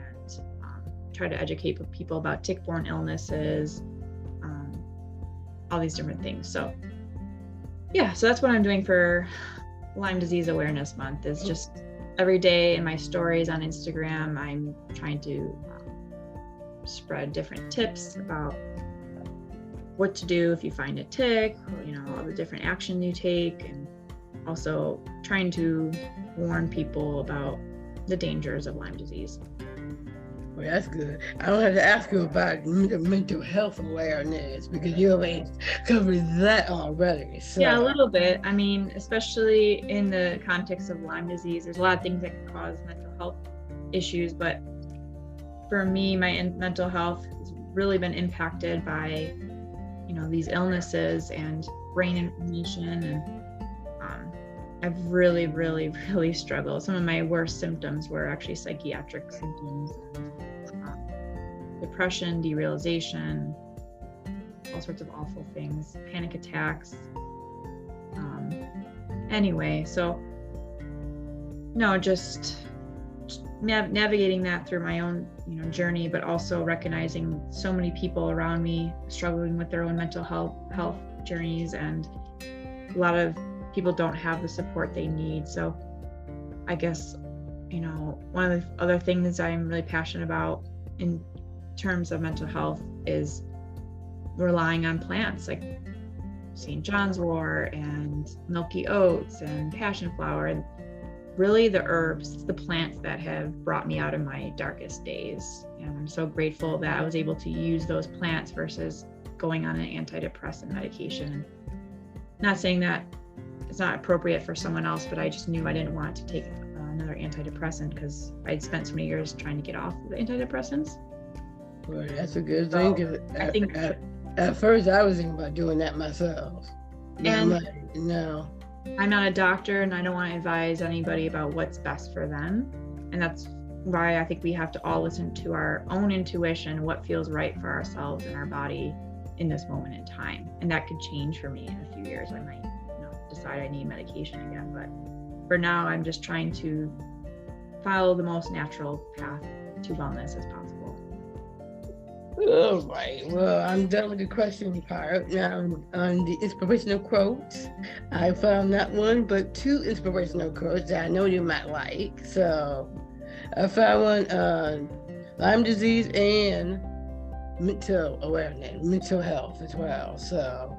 try to educate people about tick-borne illnesses, all these different things. So yeah, so that's what I'm doing for Lyme Disease Awareness Month, is just every day in my stories on Instagram, I'm trying to spread different tips about what to do if you find a tick, all the different action you take, and also trying to warn people about the dangers of Lyme disease. Well, that's good. I don't have to ask you about the mental health awareness because you already covered that already. So. Yeah, a little bit. I mean, especially in the context of Lyme disease, there's a lot of things that can cause mental health issues, but for me, my mental health has really been impacted by these illnesses and brain inflammation, and I've really, really, really struggled. Some of my worst symptoms were actually psychiatric symptoms, and depression, derealization, all sorts of awful things, panic attacks. Anyway, so just navigating that through my own journey, but also recognizing so many people around me struggling with their own mental health journeys, and a lot of people don't have the support they need. So I guess one of the other things I'm really passionate about in terms of mental health is relying on plants like St. John's wort and milky oats and passion flower, and really the herbs, the plants that have brought me out of my darkest days. And I'm so grateful that I was able to use those plants versus going on an antidepressant medication. Not saying that it's not appropriate for someone else, but I just knew I didn't want to take another antidepressant because I'd spent so many years trying to get off the antidepressants. Well, that's a good thing. So, I think at first I was thinking about doing that myself. And no. I'm not a doctor, and I don't want to advise anybody about what's best for them. And that's why I think we have to all listen to our own intuition, what feels right for ourselves and our body in this moment in time. And that could change for me in a few years. I might decide I need medication again, but for now I'm just trying to follow the most natural path to wellness as possible. All right, well, I'm done with the question part. Now on the inspirational quotes, I found not one but two inspirational quotes that I know you might like. So I found one on Lyme disease and mental awareness, mental health as well. So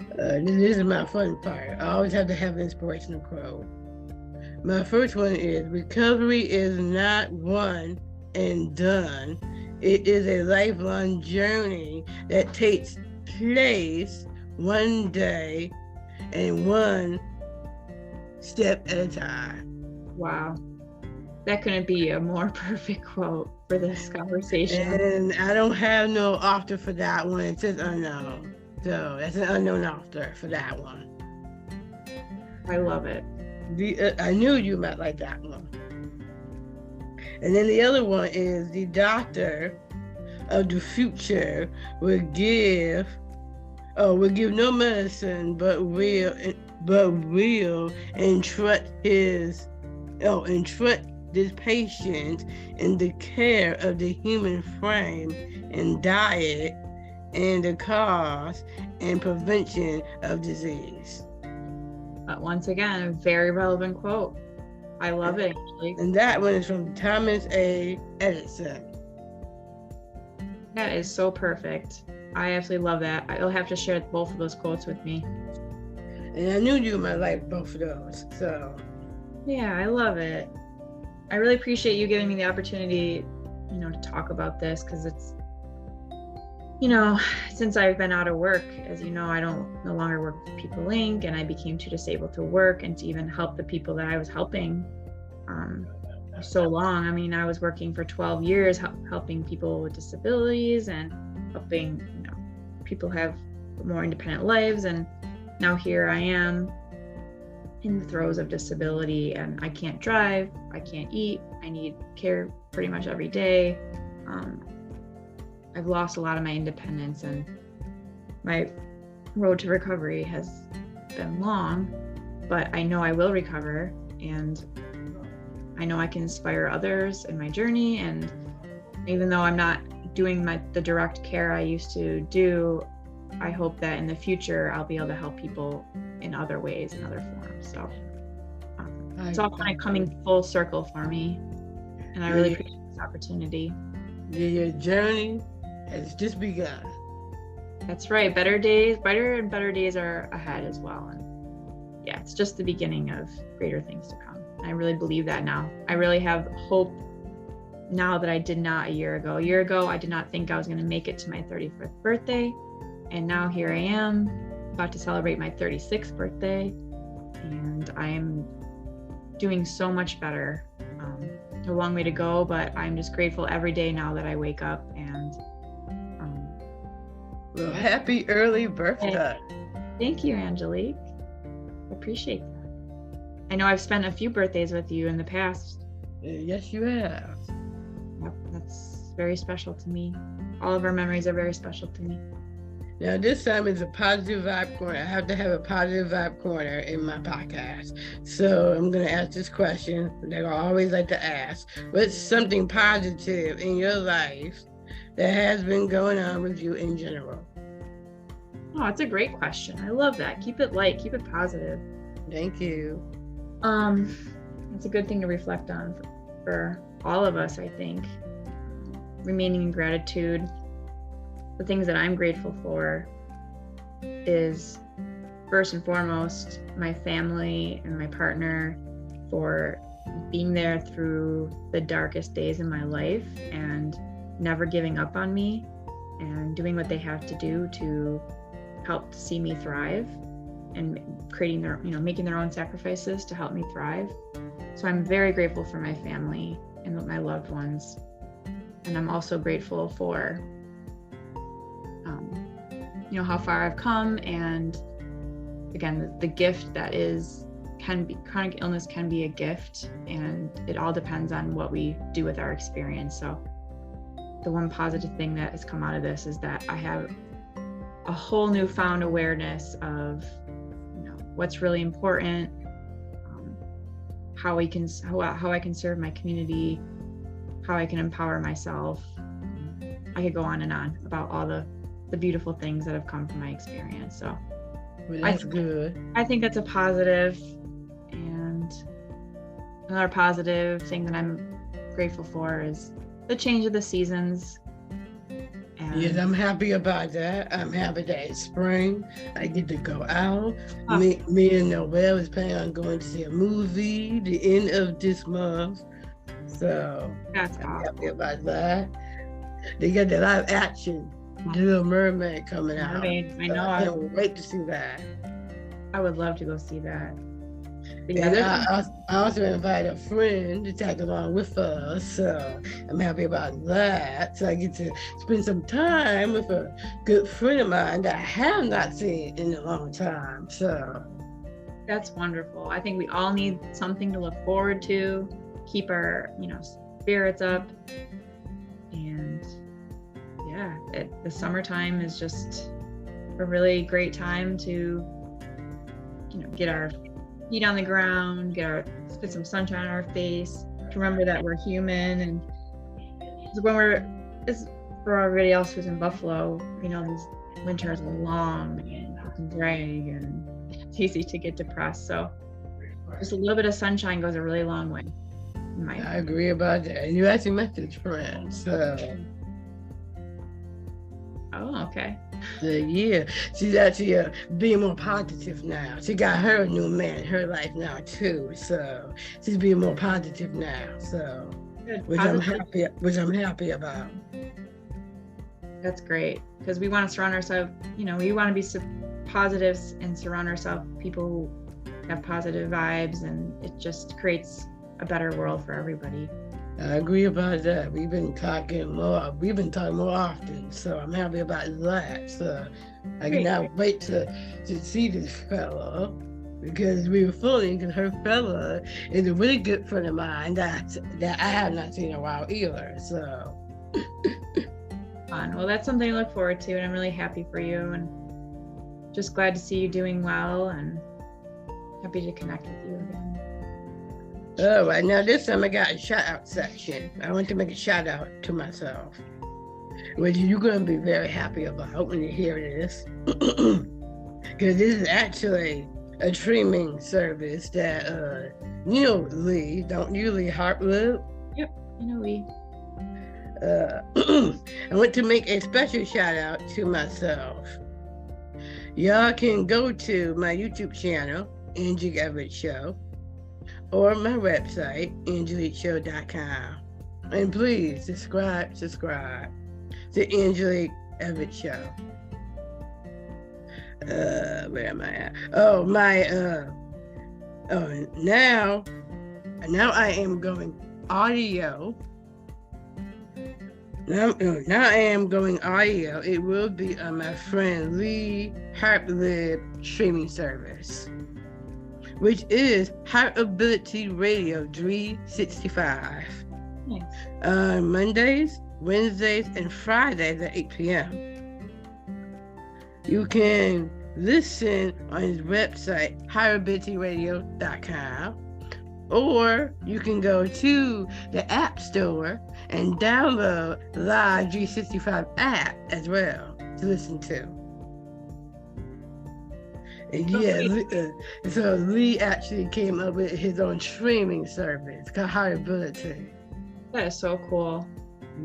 this is my fun part. I always have to have an inspirational quote. My first one is, recovery is not one and done. It is a lifelong journey that takes place one day and one step at a time. Wow. That couldn't be a more perfect quote for this conversation. And I don't have no author for that one. It says unknown. So that's an unknown author for that one. I love it. I knew you might like that one. And then the other one is, the doctor of the future will give no medicine, but will entrust this patient in the care of the human frame and diet and the cause and prevention of disease. But once again, a very relevant quote. I love it, actually. And that one is from Thomas A. Edison. That is so perfect. I absolutely love that. I'll have to share both of those quotes with me. And I knew you might like both of those, so. Yeah, I love it. I really appreciate you giving me the opportunity, to talk about this, because you know, since I've been out of work, as you know, I no longer work with People Inc. and I became too disabled to work and to even help the people that I was helping for so long. I mean, I was working for 12 years helping people with disabilities and helping, you know, people have more independent lives. And now here I am in the throes of disability and I can't drive, I can't eat, I need care pretty much every day. I've lost a lot of my independence and my road to recovery has been long, but I know I will recover and I know I can inspire others in my journey. And even though I'm not doing the direct care I used to do, I hope that in the future I'll be able to help people in other ways, in other forms. So it's all kind of coming full circle for me, and I really appreciate this opportunity. Your journey has just begun. That's right. Better and better days are ahead as well. And yeah, it's just the beginning of greater things to come. I really believe that now. I really have hope now that I did not a year ago. A year ago, I did not think I was going to make it to my 35th birthday. And now here I am, about to celebrate my 36th birthday. And I'm doing so much better. A long way to go, but I'm just grateful every day now that I wake up. And well, happy early birthday. Thank you, Angelique. I appreciate that. I know I've spent a few birthdays with you in the past. Yes, you have. Yep, that's very special to me. All of our memories are very special to me. Now, this time is a positive vibe corner. I have to have a positive vibe corner in my podcast. So I'm going to ask this question that I always like to ask. What's something positive in your life that has been going on with you in general? Oh, it's a great question. I love that. Keep it light, keep it positive. Thank you. It's a good thing to reflect on for all of us, I think. Remaining in gratitude. The things that I'm grateful for is, first and foremost, my family and my partner for being there through the darkest days in my life and never giving up on me and doing what they have to do to help see me thrive and creating their, making their own sacrifices to help me thrive. So I'm very grateful for my family and my loved ones. And I'm also grateful for how far I've come, and again, the gift that chronic illness can be a gift, and it all depends on what we do with our experience. So the one positive thing that has come out of this is that I have a whole newfound awareness of what's really important, how I can serve my community, how I can empower myself. I could go on and on about all the beautiful things that have come from my experience. So well, that's good. I think that's a positive. And another positive thing that I'm grateful for is the change of the seasons. And yes, I'm happy about that. I'm happy that it's spring. I get to go out. Me and Noelle is planning on going to see a movie the end of this month. So that's I'm awesome. happy about that. They got the live action The Little Mermaid coming out. I know. I can't wait to see that. I would love to go see that. I also invited a friend to tag along with us, so I'm happy about that. So I get to spend some time with a good friend of mine that I have not seen in a long time. So that's wonderful. I think we all need something to look forward to, keep our spirits up, and yeah, the summertime is just a really great time to get our feet on the ground, get some sunshine on our face, to remember that we're human. And for everybody else who's in Buffalo, these winters are long and drag, and it's easy to get depressed. So just a little bit of sunshine goes a really long way. I agree about that. And you actually met this friend, so. Oh, okay. Yeah, she's actually being more positive now. She got her new man in her life now too, so she's being more positive now. So, which I'm happy about. That's great, because we want to surround ourselves, we want to be positives and surround ourselves with people who have positive vibes, and it just creates a better world for everybody. I agree about that. We've been talking more often, so I'm happy about that. So I cannot wait to see this fella, because we were fooling, because her fella is a really good friend of mine that I have not seen in a while either. So fun. Well, that's something to look forward to, and I'm really happy for you, and just glad to see you doing well, and happy to connect with you again. All right, now this time I got a shout out section. I want to make a shout out to myself, which you're going to be very happy about when you hear this, because this is actually a streaming service that Lee, don't you, Lee Hartlib? Yep, Lee. I want to make a special shout out to myself. Y'all can go to my YouTube channel, Angelique Everett Show, or my website, angeliqueshow.com. And please subscribe to Angelique Everett Show. Where am I at? Now I am going audio. Now I am going audio. It will be on my friend Lee Hartlib streaming service, which is Heartability Radio 365. Nice. On Mondays, Wednesdays, and Fridays at 8 p.m. You can listen on his website, heartabilityradio.com, or you can go to the App Store and download Live 365 app as well to listen to. And so Lee actually came up with his own streaming service called Heartability. That is so cool.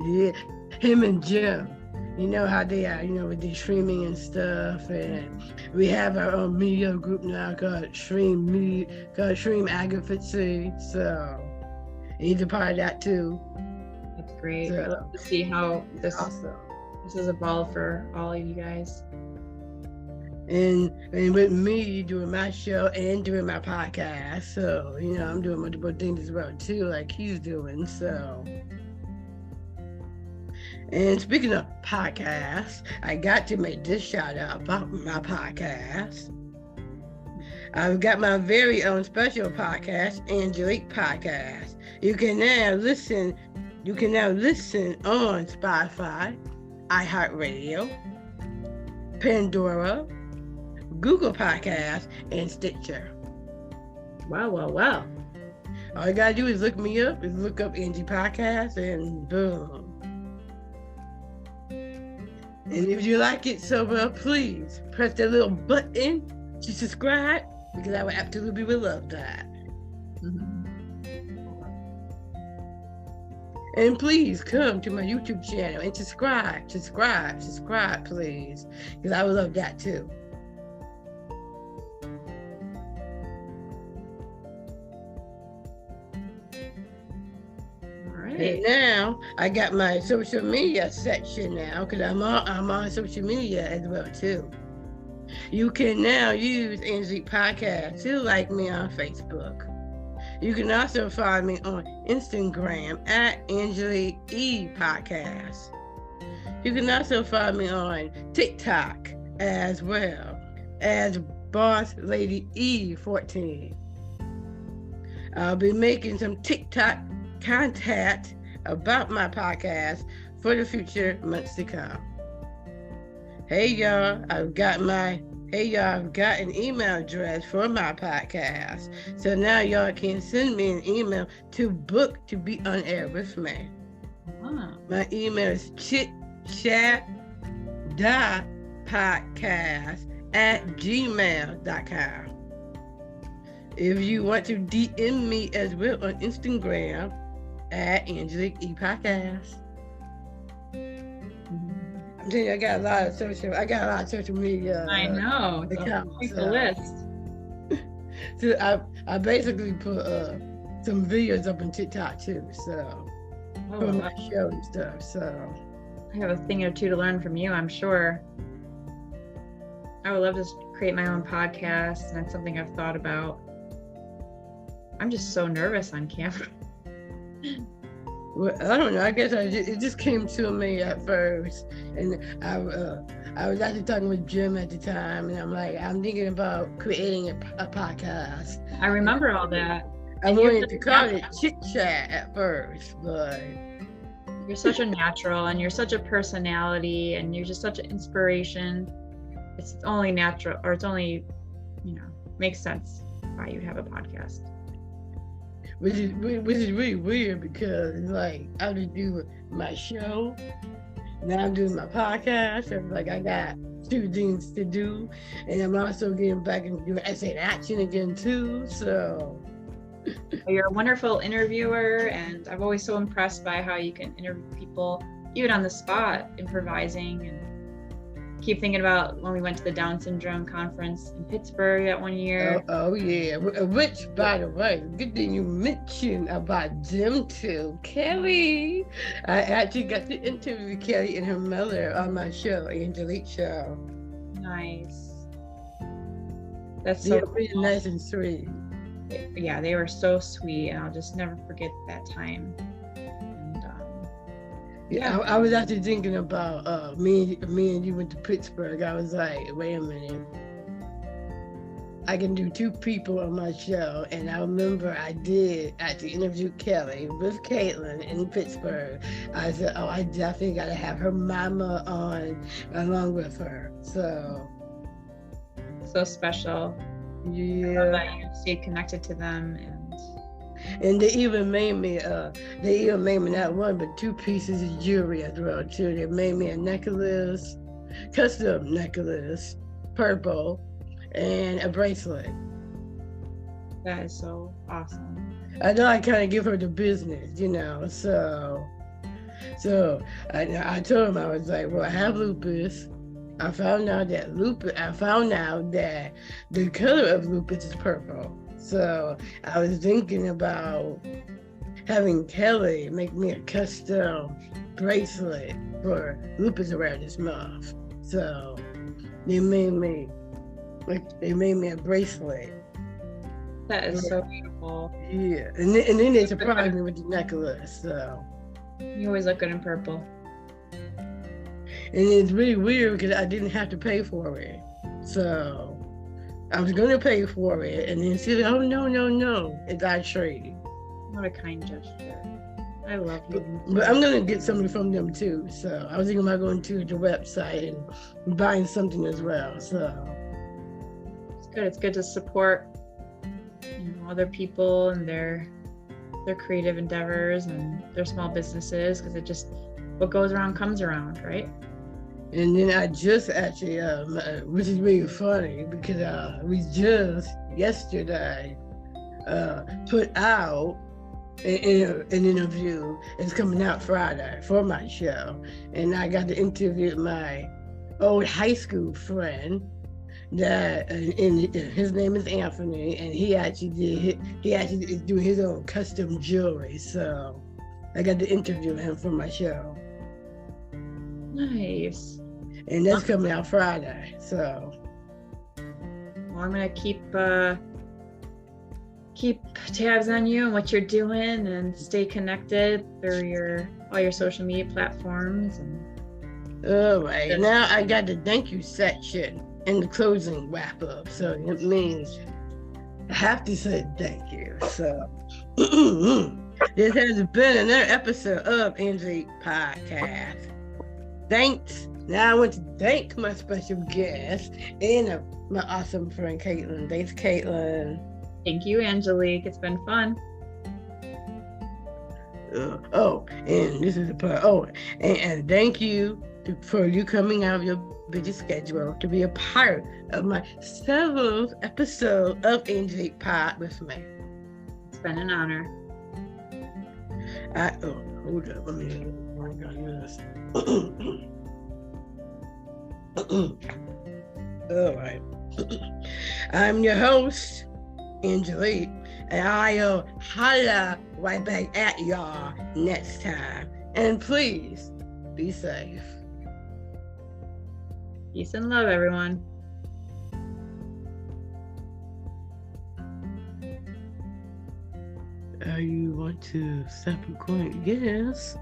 Yeah, him and Jim. You know how they are, with the streaming and stuff. And we have our own media group now called Stream Advocacy. So he's a part of that too. That's great. So, I love to see how this awesome. This has evolved for all of you guys. And with me doing my show and doing my podcast, so I'm doing multiple things as well too, like he's doing. So, and speaking of podcasts, I got to make this shout out about my podcast. I've got my very own special podcast, Angelique Podcast. You can now listen on Spotify, iHeartRadio, Pandora, Google Podcasts, and Stitcher. Wow. All you gotta do is look me up, look up Angie Podcast, and boom. And if you like it so well, please press that little button to subscribe, because I would absolutely love that. Mm-hmm. And please come to my YouTube channel and subscribe, please, because I would love that too. And now I got my social media section now, because I'm on social media as well too. You can now use Angelique Podcast to like me on Facebook. You can also find me on Instagram at Angelique E Podcast. You can also find me on TikTok as well as Boss Lady E14. I'll be making some TikTok content about my podcast for the future months to come. Hey y'all, I've got an email address for my podcast. So now y'all can send me an email to book to be on air with me. Wow. My email is chitchat.podcast@gmail.com. If you want to DM me as well on Instagram at Angelique E Podcast. I'm telling you, I got a lot of social media. I know. It's a list. So I basically put some videos up on TikTok too, so for my show and stuff. So I have a thing or two to learn from you, I'm sure. I would love to create my own podcast, and that's something I've thought about. I'm just so nervous on camera. Well, I don't know. I guess it just came to me at first, and I was actually talking with Jim at the time, and I'm thinking about creating a podcast. I remember all that. I wanted to call it Chit Chat at first, but you're such a natural, and you're such a personality, and you're just such an inspiration. It's only natural, or it's only, makes sense why you'd have a podcast. Which is really weird, because it's like I was doing my show, now I'm doing my podcast. So it's like I got two things to do, and I'm also getting back into doing essay and action again too. So you're a wonderful interviewer, and I'm always so impressed by how you can interview people, even on the spot, improvising. And keep thinking about when we went to the Down syndrome conference in Pittsburgh that one year. Oh yeah, which, by the way, good thing you mentioned about Jim too. Kelly, I actually got to interview Kelly and her mother on my show, Angelique Show. Nice. That's so really cool. Nice and sweet. Yeah, they were so sweet, and I'll just never forget that time. Yeah, I was actually thinking about me and you went to Pittsburgh. I was like, wait a minute, I can do two people on my show. And I remember I did actually interview Kelly with KAITLIN in Pittsburgh. I said, oh, I definitely got to have her mama on along with her. So special. Yeah. I love that you stayed connected to them, and they even made me not one but two pieces of jewelry as well too. They made me a necklace, custom necklace, purple, and a bracelet. That is so awesome. I know I kind of give her the business, so I told him, I was like, well, I have lupus. I found out that the color of lupus is purple. So I was thinking about having Kelly make me a custom bracelet for Lupus Awareness Month. So they made me a bracelet. That is so beautiful. Yeah, and then they surprised me with the necklace. So you always look good in purple. And it's really weird because I didn't have to pay for it. So I was going to pay for it, and then she said, oh, no, it's our trade. What a kind gesture. I love you. But I'm going to get something from them too. So I was thinking about going to the website and buying something as well. So it's good. It's good to support other people and their creative endeavors and their small businesses, because it just, what goes around comes around, right? And then I just actually, which is really funny, because we just yesterday put out an interview. It's coming out Friday for my show, and I got to interview my old high school friend. And his name is Anthony, and he actually is doing his own custom jewelry. So I got to interview him for my show. Nice. And that's coming out Friday. So well, I'm gonna keep tabs on you and what you're doing, and stay connected through all your social media platforms. All right, now I got the thank you section and the closing wrap up. So it means I have to say thank you. So this has been another episode of Angelique Podcast. Thanks. Now I want to thank my special guest and my awesome friend KAITLIN. Thanks, KAITLIN. Thank you, Angelique. It's been fun. And this is the part. And thank you for you coming out of your busy schedule to be a part of my 7th episode of Angelique Pod with me. It's been an honor. Hold up. Let me. Oh my God, yes. All right. I'm your host, Angelique, and I'll holla right back at y'all next time. And please be safe. Peace and love, everyone. You want to stop recording? Yes.